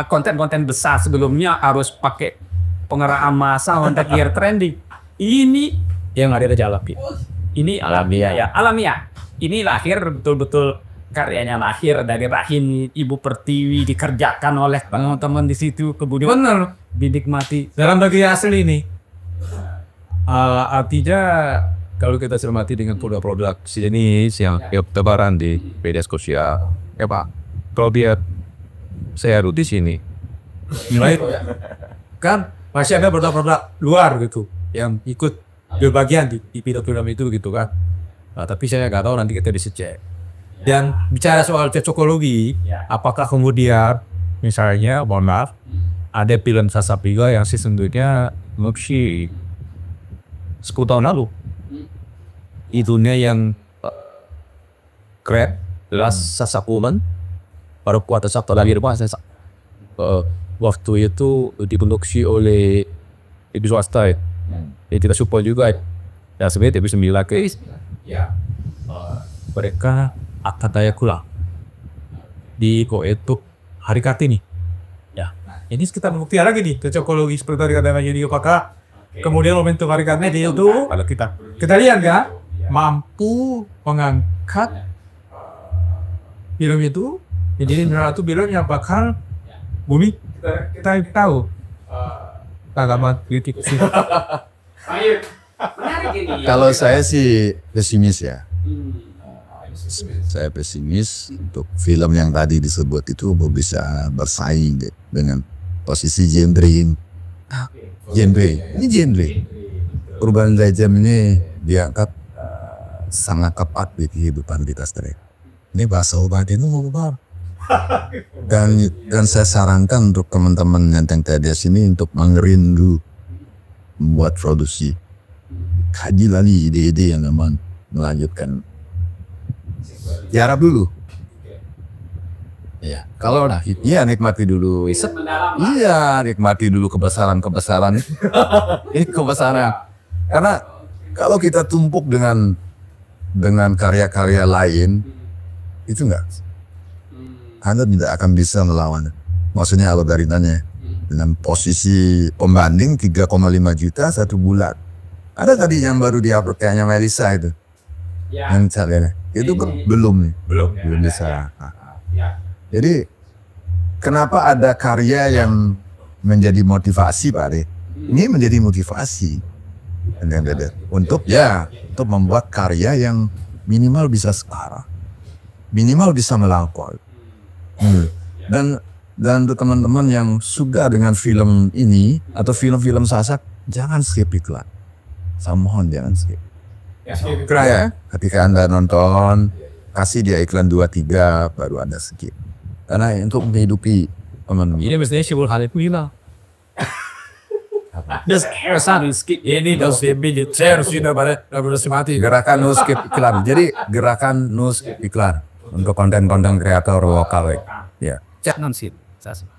konten-konten besar sebelumnya harus pakai pengerahan massa untuk gear trending. Ini yang ada jalan. ini alamiah ya, alamiah. Ini lahir betul-betul karyanya lahir dari rahim Ibu Pertiwi, dikerjakan oleh teman-teman di situ, kemudian Bener. dinikmati. Dalam bagi asli ini, artinya kalau kita cermati dengan produk-produk sejenis yang terbaran di media sosial, ya Pak, kalau dia saya di sini, nilai kan masih ada produk-produk luar gitu yang ikut berbagian di film itu gitu kan. Nah, tapi saya nggak tahu, nanti kita dicek. Dan bicara soal cocokologi, apakah kemudian misalnya, mohon maaf, ada film Sasapiga yang sesungguhnya ngopsi 10 tahun lalu, itunya yang keren, jelas Sasakuman, baru kuat satu lagi rumah saya. Waktu itu diproduksi oleh ibu swasta, ya tidak support juga. Dan sebenarnya bisa bilang ke mereka akan daya kurang di itu hari Kartini. Ya, ini kita membuktikan lagi nih cocokologi seperti tadi katakan. Jadi apakah kemudian momentum hari Kartini itu kalau kita lihat kan mampu mengangkat film itu jadi satu film yang bakal bumi kita tahu tanggapan kritik sih. Kalau saya sih pesimis ya. Saya pesimis untuk film yang tadi disebut itu bisa bersaing dengan posisi genre ini. Urban Legend ini diangkat sangat tepat di kehidupan kita sendiri. Ini bahasa obat itu mau dan saya sarankan untuk teman-teman yang tadi di sini untuk mengerindu membuat produksi, kaji lagi ide-ide yang aman melanjutkan. Jarap dulu. Iya, kalau iya nikmati dulu. Iya, nikmati dulu kebesaran. Ini kebesaran. Karena kalau kita tumpuk dengan karya-karya lain, itu enggak. Anda tidak akan bisa melawan. Maksudnya algoritmanya dengan posisi pembanding 3,5 juta 1 bulan. Ada tadi yang baru di-upload kayaknya Melissa itu. Yang caranya itu belum bisa. Jadi kenapa ada karya yang menjadi motivasi Pak Ari? Ini menjadi motivasi untuk membuat karya yang minimal bisa sekarang, minimal bisa melampaui. Dan untuk teman-teman yang suka dengan film ini atau film-film Sasak, jangan skip iklan. Saya mohon jangan skip. Ya, ketika Anda nonton, kasih dia iklan 2-3 baru Anda skip. Karena untuk menghidupi teman-teman. Ini mestinya Syibul Halif bilang. Ini saya harus sudah pada mati. Gerakan no skip iklan. Jadi gerakan no skip iklan untuk konten-konten kreator lokal. Ya. Jangan sih.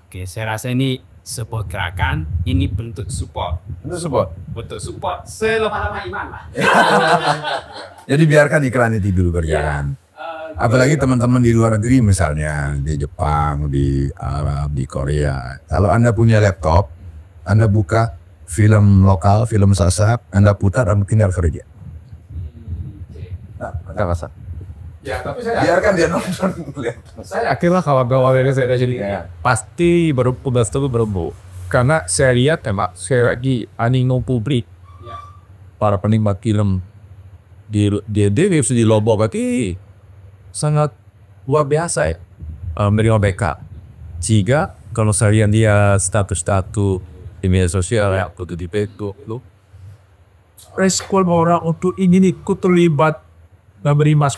Oke, saya rasa ini sebuah gerakan, ini bentuk support. Bentuk support selama-lama iman lah. Jadi biarkan iklan itu dulu berjalan. Apalagi teman-teman di luar negeri misalnya, di Jepang, di Arab, di Korea. Kalau Anda punya laptop, Anda buka film lokal, film Sasak, Anda putar dan tinggal kerja. Nah, Anda rasa? Ya, tapi saya biarkan dia nonton. Saya akhirnya kalau awalnya saya jadi pasti berempu. Karena saya lihat saya lagi animo publik, para penikmat film di Lombok berarti sangat luar biasa ya menerima mereka. Jika kalau saya lihat dia status di media sosial ya, waktu di Facebook, respon orang untuk ingin ikut terlibat beri mas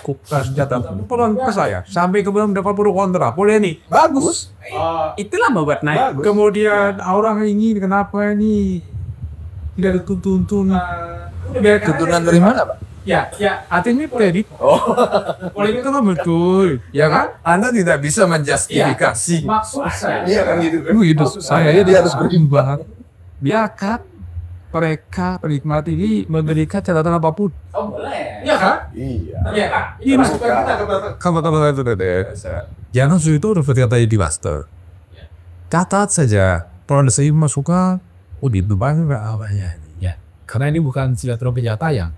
catatan pulang ke saya sampai kemudian dapat pro kontra boleh nih bagus Itulah membuat naik. kemudian orang ini kenapa ini tidak dituntun Tuntunan dari mana, Pak? ya artinya politik politik itu kan betul ya kan Anda tidak bisa menjustifikasi. maksud saya Iya kan gitu. itu saya dia harus berimbang biarkan mereka penikmat ini memberikan catatan apapun. Oh boleh. Iya kan? Iya. Iya kan? Ini masukan kita kata-kata itu deh. Jangan itu berkata di master. Catat saja. Kalau ada saya masukan, di Dubai apanya ini. Ya. Karena ini bukan sinetron penyata yang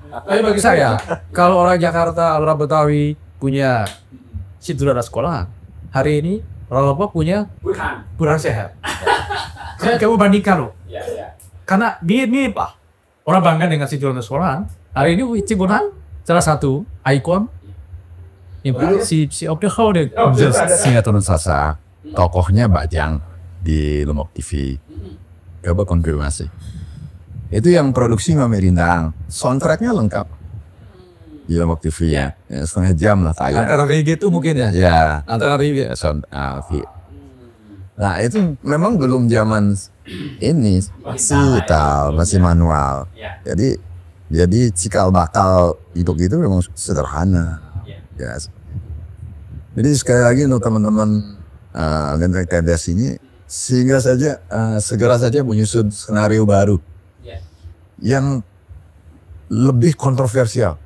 tapi bagi saya, kalau orang Jakarta, orang Betawi punya situ ada sekolah, hari ini orang Lombok punya kurang sehat. Saya coba bandingkan loh. Karena dia Pak. Orang bangga dengan situ ada sekolah. Hari ini Cibunan salah satu ikon si Opti Hall deh. Sinetron Sasa, tokohnya Bajang di Lombok TV. Coba konfirmasi. Itu yang produksi Mame Rindang. Soundtracknya lengkap di Lombok TV ya. Setengah jam lah tayang. Antara kayak gitu mungkin ya. Ya, Antara nah itu memang belum zaman ini masih manual. Jadi cikal bakal hidup itu memang sederhana. Ya. Jadi sekali lagi untuk teman-teman Lenteng TDS ini segera saja menyusun skenario baru yang lebih kontroversial.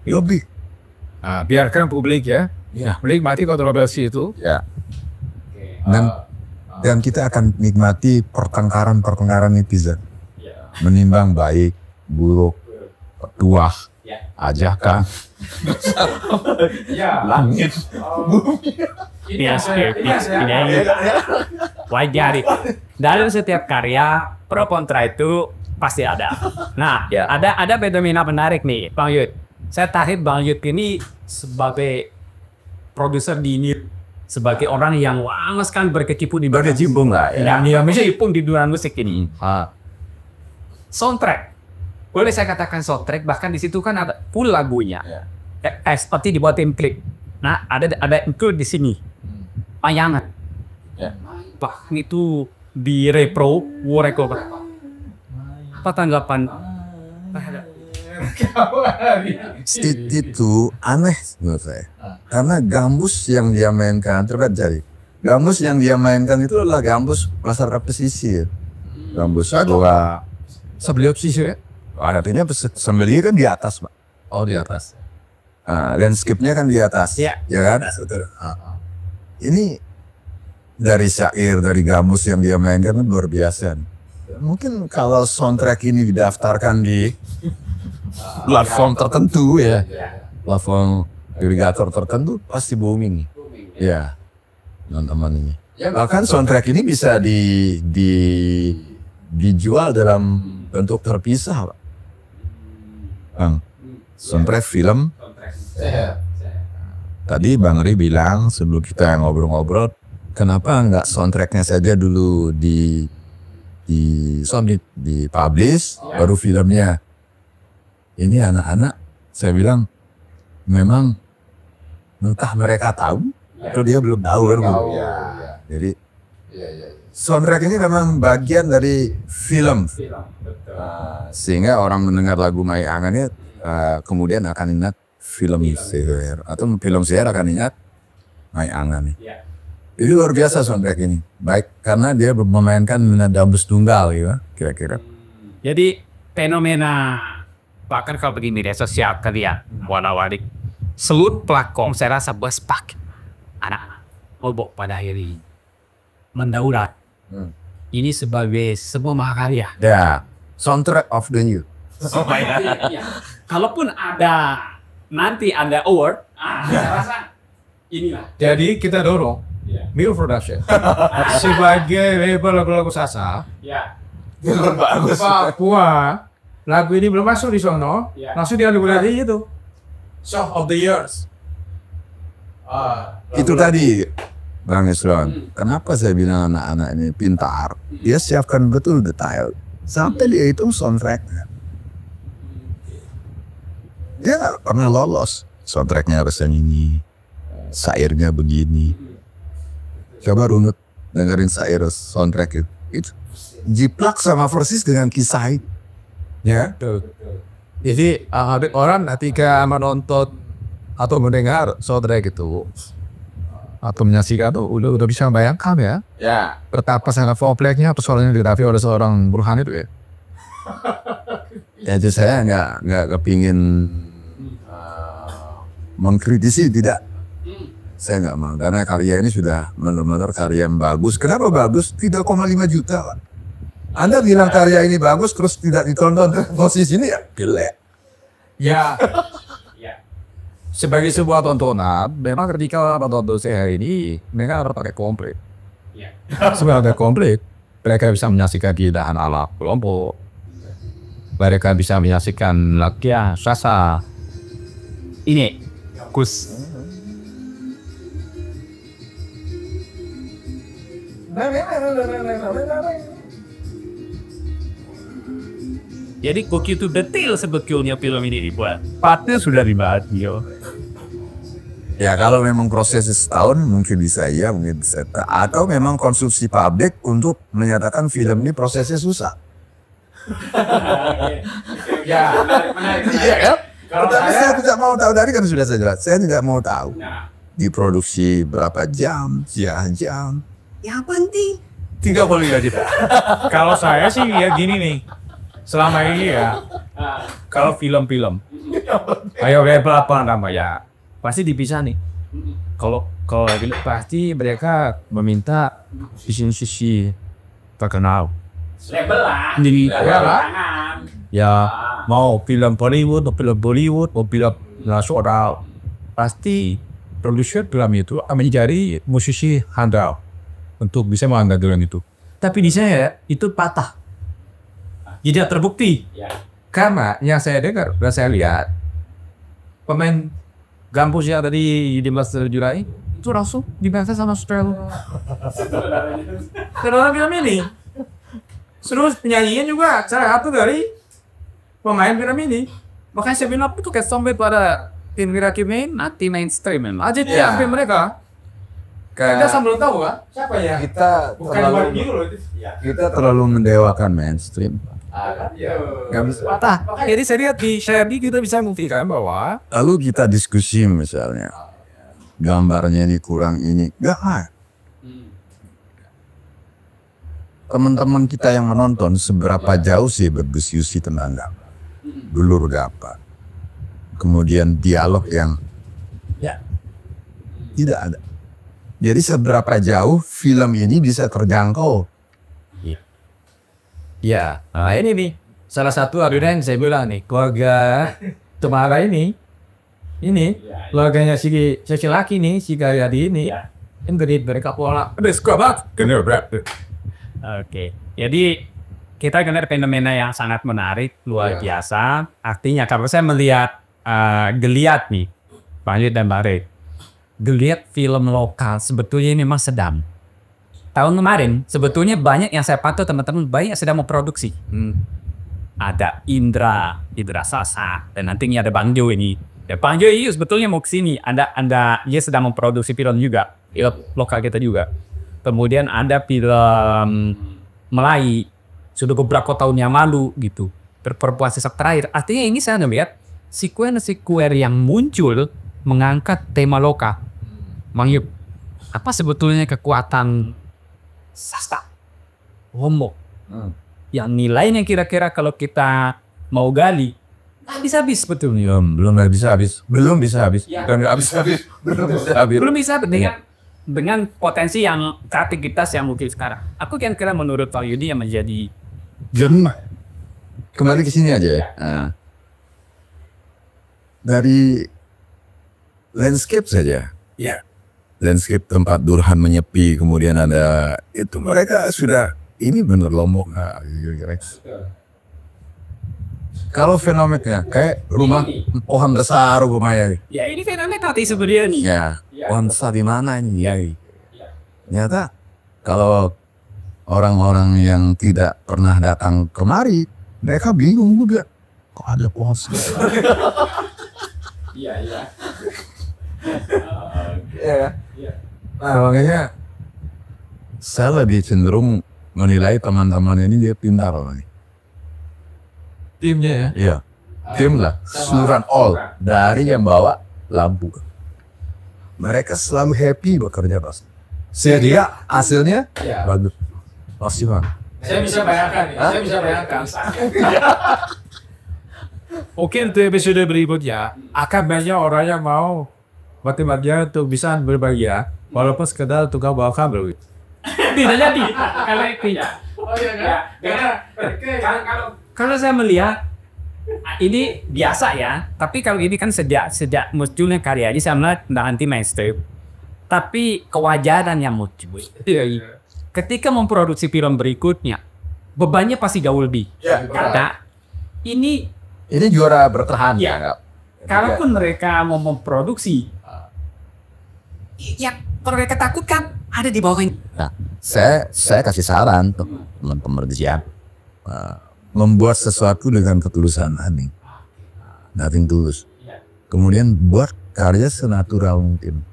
Lebih. Nah, biarkan publik ya. Menikmati kontroversi itu. Ya. Dan kita akan nikmati pertengkaran netizen. Menimbang baik, buruk, petuah, ajakan, langit, bumi. Ini wajar itu. Dalam setiap karya pro kontra itu pasti ada. Nah, ada fenomena menarik nih, Bang Yud. Saya tarik Bang Yud ini sebagai produser di ini, sebagai orang yang kan berkecimpung di Berkecimpung lah ya. yang meskipun di dunia musik ini. Soundtrack. Boleh saya katakan soundtrack, bahkan di situ kan ada full lagunya. Seperti dibuatin klip. Nah, ada include di sini. Bayangan. Bahkan itu di repro, record. Apa tanggapan? Itu aneh menurut saya. Karena gambus yang dia mainkan, coba cari. Gambus yang dia mainkan itu adalah gambus masyarakat pesisir. Gambus gua Sebelum pesisir ya? artinya sembelih kan di atas, Pak. Oh di atas. Landscape-nya kan di atas. Iya. Ya kan? Ini dari syair, dari gambus yang dia mainkan kan luar biasa. Mungkin kalau soundtrack ini didaftarkan di platform tertentu ya, platform agregator tertentu pasti booming. Ya, teman-teman ini. Bahkan soundtrack ini bisa dijual dalam bentuk terpisah, Pak. Bang, soundtrack film. Tadi Bang Ri bilang sebelum kita ngobrol-ngobrol, kenapa nggak soundtracknya saja dulu dipublish, baru filmnya. Ini anak-anak, saya bilang memang entah mereka tahu atau dia belum tahu kan. Jadi soundtrack ini memang bagian dari film. Sehingga orang mendengar lagu Mai Angannya kemudian akan ingat film Seher, atau film Seher akan ingat Mai Angan. Ini luar biasa soundtrack ini. Baik karena dia memainkan gambus tunggal ya, kira-kira. Jadi fenomena bahkan kalau begini media sosial kalian walau-walik seluruh platform saya rasa bersepakat anak Lombok pada akhirnya mendaulat ini sebagai sebuah mahakarya. Ya, soundtrack of the new. Kalaupun nanti ada award, saya rasa inilah. Jadi kita dorong Mil Production sebagai label lagu-lagu Sasa. Bagus. Papua lagu ini belum masuk di sono, langsung dia lagu-lagu itu Song of the Years. Itu tadi Bang Esron, kenapa saya bilang anak-anak ini pintar? Dia siapkan betul detail sampai dia hitung soundtracknya. dia nggak pernah lolos. Soundtracknya rasanya ini, sairnya begini. Coba runut dengerin sair soundtrack itu jiplak sama persis dengan kisah itu. Ya. Jadi orang ketika menonton atau mendengar soundtrack itu atau menyaksikan tuh udah bisa bayangkan ya. Ya. Betapa sangat kompleksnya persoalannya dihadapi oleh seorang Burhan itu ya. Jadi saya nggak kepingin mengkritisi, tidak. Saya nggak mau karena karya ini sudah benar-benar karya yang bagus. Kenapa bagus? 3,5 juta, Pak. Anda bilang karya ini bagus terus tidak ditonton posisi ini ya jelek. Ya. Sebagai sebuah tontonan, memang ketika menonton sehari ini mereka harus pakai komplit. Sebagai komplit, mereka bisa menyaksikan keindahan alam kelompok. Mereka bisa menyaksikan lakia, rasa. Ini, Kus. Jadi begitu detail sebetulnya film ini dibuat. Partnya sudah dibahas, yo. Ya kalau memang prosesnya setahun mungkin bisa iya, mungkin bisa. Atau memang konsumsi publik untuk menyatakan film ini prosesnya susah. Ya, Iya kan? Tapi saya tidak mau tahu, dari kan sudah saya jelas. Saya tidak mau tahu diproduksi berapa jam, sekian jam. Yang penting 30 juta. Kalau saya sih ya gini nih. Selama ini ya, kalau film-film, ayo berapa nama ya, pasti dipisah nih. Kalau pasti mereka meminta sisi terkenal. Label lah. Jadi ya lah. Tangan. Ya mau film Bollywood, mau film Bollywood, mau film nasional, pasti produser film itu akan mencari musisi handal untuk bisa mengandalkan itu. Tapi di saya itu patah. Jadi tidak terbukti. Ya. Karena yang saya dengar dan saya lihat pemain Gampus yang tadi di Master Julai itu langsung dibantai sama Australia. Karena film ini. Terus penyanyinya juga salah satu dari pemain film ini. Makanya saya bilang itu kayak sampai pada tim Iraki main, nanti mainstream aja dia sampai mereka. Kita sambil tahu kan siapa ya? kita terlalu mendewakan mainstream. Gak bisa. Patah. Jadi saya lihat di Sherdy kita bisa membuktikan bahwa Lalu kita diskusi misalnya, gambarnya ini kurang ini, gak. Teman-teman kita yang menonton seberapa jauh sih berdiskusi tentang gambar, dulu udah apa, kemudian dialog yang tidak ada. Jadi seberapa jauh film ini bisa terjangkau. ya, nah ini nih salah satu argumen saya bilang nih keluarga Temara ini keluarganya si laki nih si Karyadi ini ingrid mereka pola Oke. Jadi kita kenal fenomena yang sangat menarik, luar biasa. Artinya kalau saya melihat geliat nih, Pak Yud dan Mbak Red, geliat film lokal sebetulnya ini memang sedang. Tahun kemarin sebetulnya banyak yang saya pantau teman-teman banyak yang sedang memproduksi. Ada Indra Sasa, dan nantinya ada Bang Jo ini. Ya, Bang Jo ini sebetulnya mau kesini. Anda dia sedang memproduksi film juga, film lokal kita juga. Kemudian ada film Melayu sudah beberapa tahun yang lalu gitu, berperpuas sesak terakhir. Artinya ini saya melihat sequel yang muncul mengangkat tema lokal. Mang Yub, apa sebetulnya kekuatan sastra Lombok yang nilainya kira-kira kalau kita mau gali nggak bisa habis sebetulnya. Belum bisa habis. Belum bisa habis dengan potensi yang kreativitas yang mungkin sekarang. Aku kira-kira menurut Pak Yudi yang menjadi Kembali ke sini aja ya. Dari landscape saja. Ya. Landscape tempat Durhan menyepi, kemudian ada itu mereka sudah ini bener Lombok. Kalau fenomenanya kayak rumah pohon besar rumahnya. ya ini fenomena tadi sebenarnya nih. Ya, pohon besar di mana ini? Ya. Ternyata kalau orang-orang yang tidak pernah datang kemari, mereka bingung juga. Kok ada pohon besar? Iya. Iya. Nah, makanya saya lebih cenderung menilai teman-teman ini dia pintar nih. Timnya ya. Iya. Tim lah, seluruhan all dari yang bawa lampu. Mereka selalu happy bekerja pas. Dia hasilnya bagus. Pasti bang. Saya bisa bayangkan. Mungkin untuk episode berikutnya akan banyak orang yang mau mati-matian untuk bisa berbagi ya, walaupun sekedar tukang bawa kabel. Tidak jadi. Kalau itu ya. Oh iya kan? Kalau saya melihat ini biasa ya, tapi kalau ini kan sejak munculnya karya ini saya melihat anti mainstream. Tapi kewajaran yang muncul. Ketika memproduksi film berikutnya, bebannya pasti jauh lebih. Karena ini juara bertahan ya. Kalaupun mereka mau memproduksi, yang mereka takutkan ada di bawah ini. Nah, saya kasih saran tuh teman-teman kerja membuat sesuatu dengan ketulusan hati, nothing tulus. Kemudian buat karya senatural mungkin.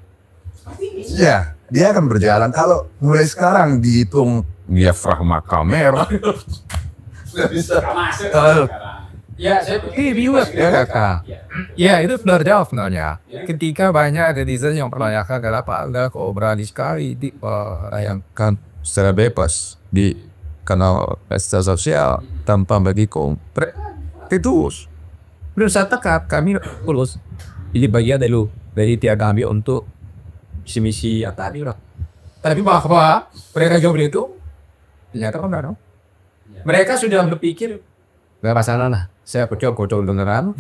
Ya, dia akan berjalan. Kalau mulai sekarang dihitung diafragma kamera, nggak bisa. Ya, saya pikir viewers ya kakak. Ya itu benar jawab sebenarnya. Ketika banyak netizen yang pertanyakan kenapa Anda kok berani sekali menayangkan secara bebas di kanal media sosial tanpa bagi kontrak itu belum saya tekat kami lulus ini bagian dari tiap kami untuk misi yang tadi lah. Tapi bahwa mereka jawab itu ternyata kan enggak. Mereka sudah berpikir nggak masalah lah, saya kocok beneran.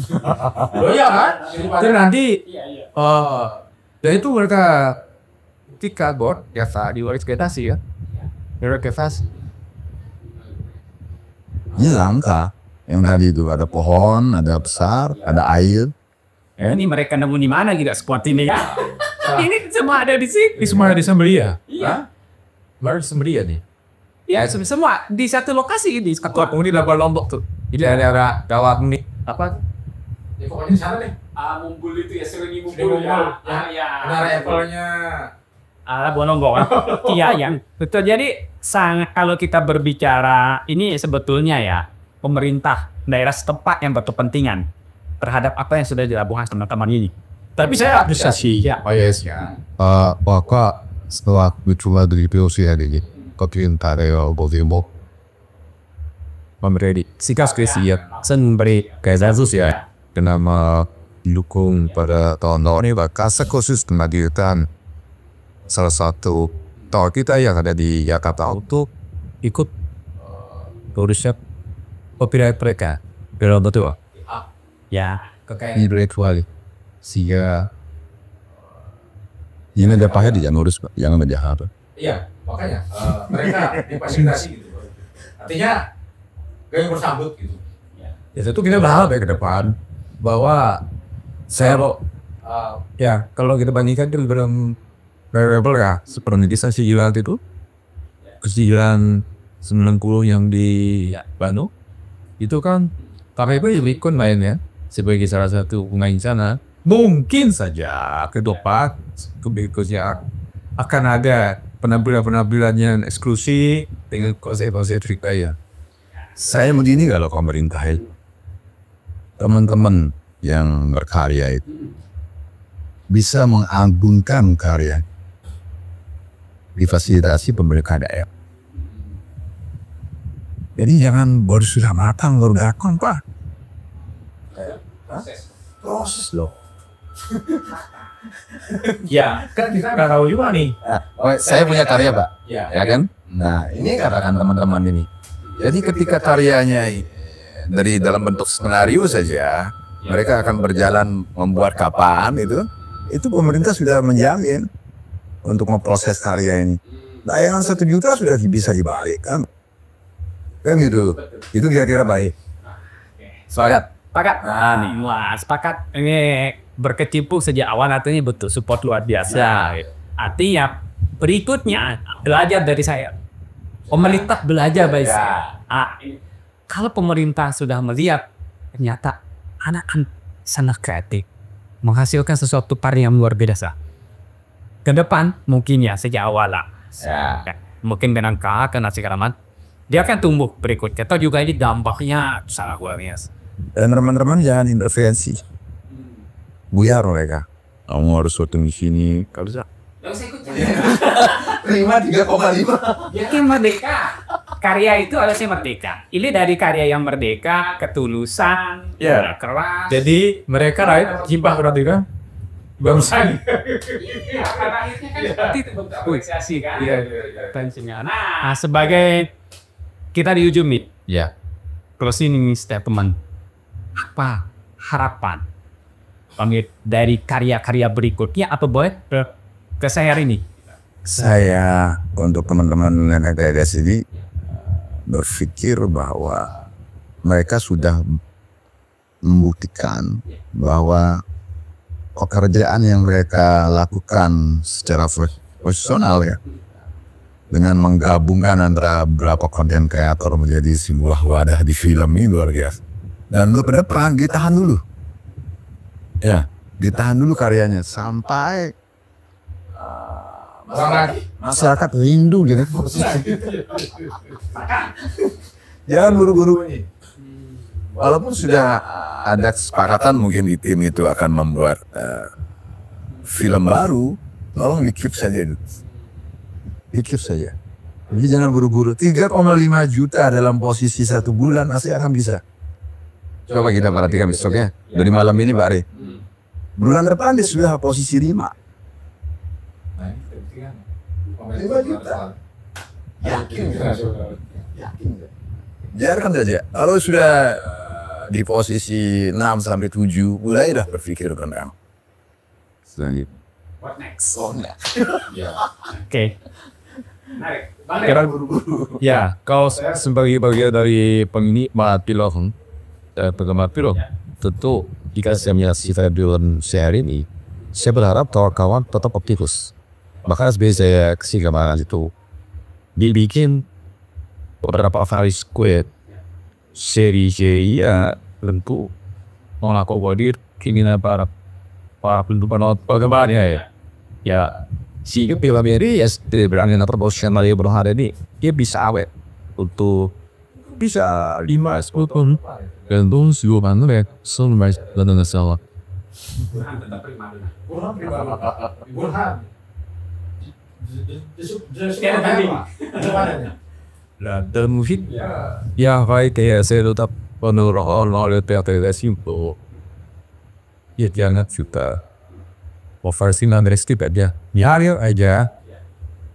Oh iya kan? Terus nanti dan itu mereka ketika board ya di ekspektasi ya ekspektasi. Ini langka. Yang tadi itu ada pohon, ada besar, ada air. Ini mereka nemu di mana juga spot ini ya? Ini semua ada di sini. Ini semua di Samaria. Iya. Baru Samaria nih. Ya semua di satu lokasi di Atau ini labuan Lombok tuh. Di daerah Gawat nih. Apa? Ya pokoknya di sana deh. Mumbul itu ya, Seruni Mumbul ya. Ada levelnya. Labuan Lombok kan? Iya ya. Betul. Jadi kalau kita berbicara ini sebetulnya ya pemerintah daerah setempat yang berkepentingan terhadap apa yang sudah dilakukan teman-teman ini. Tapi saya apresiasi ya. Oh yes ya. Maka setelah mencoba dari POC ini, kepintar ya Bovimo. Memberi sikap spesial sembari kasus ya dengan mendukung pada tahun ini bahkan khusus menghadirkan salah satu tokoh kita yang ada di Jakarta untuk ikut urusnya copyright mereka dalam betul Ya. kekayaan intelektual sehingga Ini ada pakai di Janurus, Pak. Jangan di Jakarta. iya makanya mereka difasilitasi gitu artinya gaya bersambut gitu ya tentu kita berharap ya ke depan bahwa saya ya kalau kita bandingkan itu dalam variable ya seperti desa Sijilan itu Sijilan 90 yang di Bandung itu kan KPP ikut main ya sebagai salah satu pemain sana. Mungkin saja ke depan berikutnya akan ada penampilan-penampilan yang eksklusif dengan konsep-konsep ya. Saya begini kalau pemerintah itu, teman-teman yang berkarya itu bisa mengagungkan karya difasilitasi pemerintah daerah. Jadi jangan baru sudah matang baru dakon Pak. Proses loh. Ya kan kita nggak tahu juga nih. Saya punya karya Pak, Ya. ya kan? Nah ini katakan teman-teman ini. Jadi ketika karyanya dari dalam bentuk skenario saja, mereka akan berjalan membuat kapan itu pemerintah sudah menjamin untuk memproses karya ini. Tayangan 1 juta sudah bisa dibalik kan gitu. Itu kira-kira baik. Sepakat. Wah, sepakat. Ini berkecimpung sejak awal artinya betul support luar biasa. Artinya berikutnya belajar dari saya. Pemerintah belajar dari saya. Kalau pemerintah sudah melihat ternyata anak-anak sangat kreatif, menghasilkan sesuatu karya yang luar biasa. Ke depan mungkin ya sejak awal lah. Mungkin menangkah kena segala dia akan tumbuh berikutnya. Atau juga ini dampaknya sangat luar biasa. Dan teman-teman jangan intervensi. Buyar mereka. Kamu harus syuting di sini. Kalau bisa. Gak usah ikut. 3,5. Yakin merdeka. Karya itu harusnya merdeka. Ini dari karya yang merdeka, ketulusan, keras. Jadi mereka rakyat kimpah berarti kan? Barusan. Iya, karena akhirnya kan seperti itu bentuk apresiasi kan. Tensinya. Nah, sebagai kita di ujung nih. Ya. Closing statement. Apa harapan dari karya-karya berikutnya apa boleh ke saya hari ini? Saya untuk teman-teman yang ada di sini berpikir bahwa mereka sudah membuktikan bahwa pekerjaan yang mereka lakukan secara profesional ya, dengan menggabungkan antara beberapa konten kreator menjadi sebuah wadah di film ini luar biasa. Dan untuk ke depan ditahan dulu, ya ditahan dulu karyanya sampai masyarakat rindu gitu. Jangan buru-buru ini. Walaupun sudah ada kesepakatan mungkin di tim itu akan membuat film baru, tolong di-keep saja itu. Di-keep saja. Jadi jangan buru-buru. 3,5 juta dalam posisi 1 bulan masih akan bisa. Coba kita perhatikan besoknya. Dari malam ini Pak Ari. Bulan depan dia sudah posisi 5. 5 juta. Yakin nggak? Yakin nggak? Biarkan saja. Kalau sudah di posisi 6 sampai 7, mulai dah berpikir tentang selanjutnya. What next? Oke. Kira buru-buru. Ya, kalau sebagai bagian dari penikmat film dan penggemar film, tentu jika saya menyaksikan film sehari ini, saya berharap kawan-kawan tetap optimis. Bahkan sebenarnya saya kasih gambaran itu dibikin beberapa vari squid seri ya tentu mengakomodir keinginan para penonton penggemarnya ya si film ini ya berani promosional yang berharga ini dia bisa awet untuk bisa 5-10 tahun gantung sebuah mana semua dan salah dan mungkin ya baik kayak saya tetap menurut oleh PTS simpel ya jangan juga versi non-restrip aja nyari aja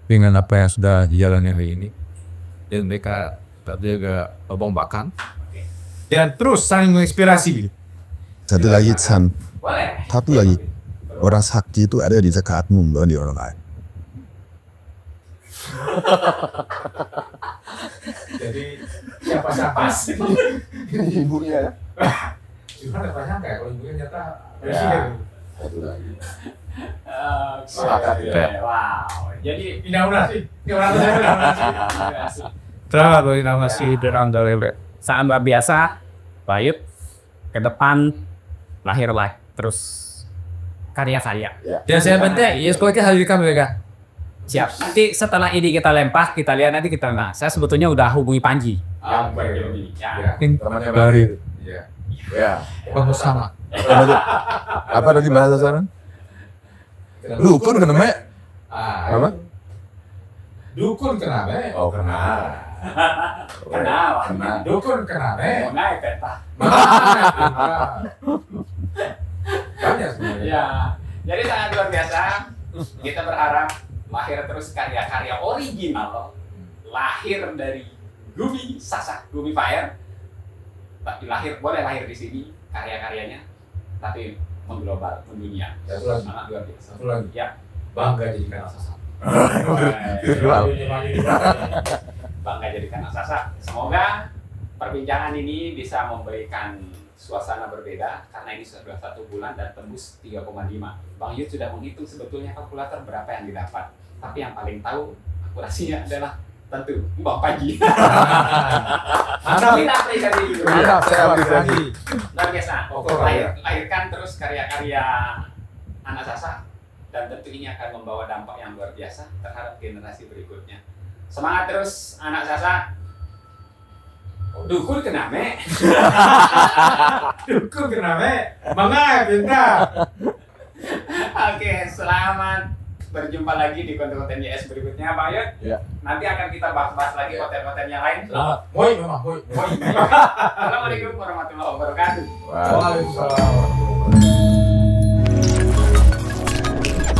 dengan apa yang sudah jalan hari ini dan mereka tadi agak membanggakan dan terus saling menginspirasi. Satu lagi Chan, satu lagi orang sakti itu ada di dekatmu bukan di orang lain. Jadi siapa sih? Ibunya ya. Cuma ada banyak kayak kalau ibunya nyata presiden. Satu lagi. Wow. Jadi Inaugurasi. terima kasih dari sangat luar biasa. Baik, ke depan lahirlah terus karya-karya. Dan saya penting, ya sekolahnya hadirkan mereka. Siap. Nanti setelah ini kita lempar, kita lihat nanti kita saya sebetulnya udah hubungi Panji. Temannya Bari. Ya. Bagus sama. Apa tadi bahasa sekarang? Dukun kenapa? Apa? Dukun kenapa? Oh kenal. Kenapa? Dukun kenapa? Mau naik peta. Banyak sebenarnya. Ya. Jadi sangat luar biasa. Kita berharap lahir terus karya-karya original. Lahir dari Gumi Sasak, Gumi Fire. Tapi boleh lahir di sini karya-karyanya, tapi mengglobal, mendunia. Satu lagi. Sangat luar biasa. Satu lagi. Ya. Bangga jadi kanal Sasak. Bangga jadi kanal Sasak. Semoga perbincangan ini bisa memberikan suasana berbeda karena ini sudah 1 bulan dan tembus 3,5. Bang Yud sudah menghitung sebetulnya kalkulator berapa yang didapat. Tapi yang paling tahu akurasinya adalah tentu Mbak Panji. Mantap. Kita apresiasi dulu. Mantap, saya apresiasi. Luar biasa. Oke. Lahirkan terus karya-karya anak Sasa dan tentu ini akan membawa dampak yang luar biasa terhadap generasi berikutnya. Semangat terus anak Sasa. Dukun kename. Dukun kename. Mangga pintar. Oke, selamat berjumpa lagi di konten-konten YS berikutnya, Pak Yud. Ya. Nanti akan kita bahas lagi konten-konten yang lain. Moi memang moi. Assalamualaikum warahmatullahi wabarakatuh. Waalaikumsalam.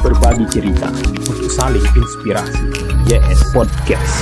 Berbagi cerita untuk saling inspirasi. YS Podcast.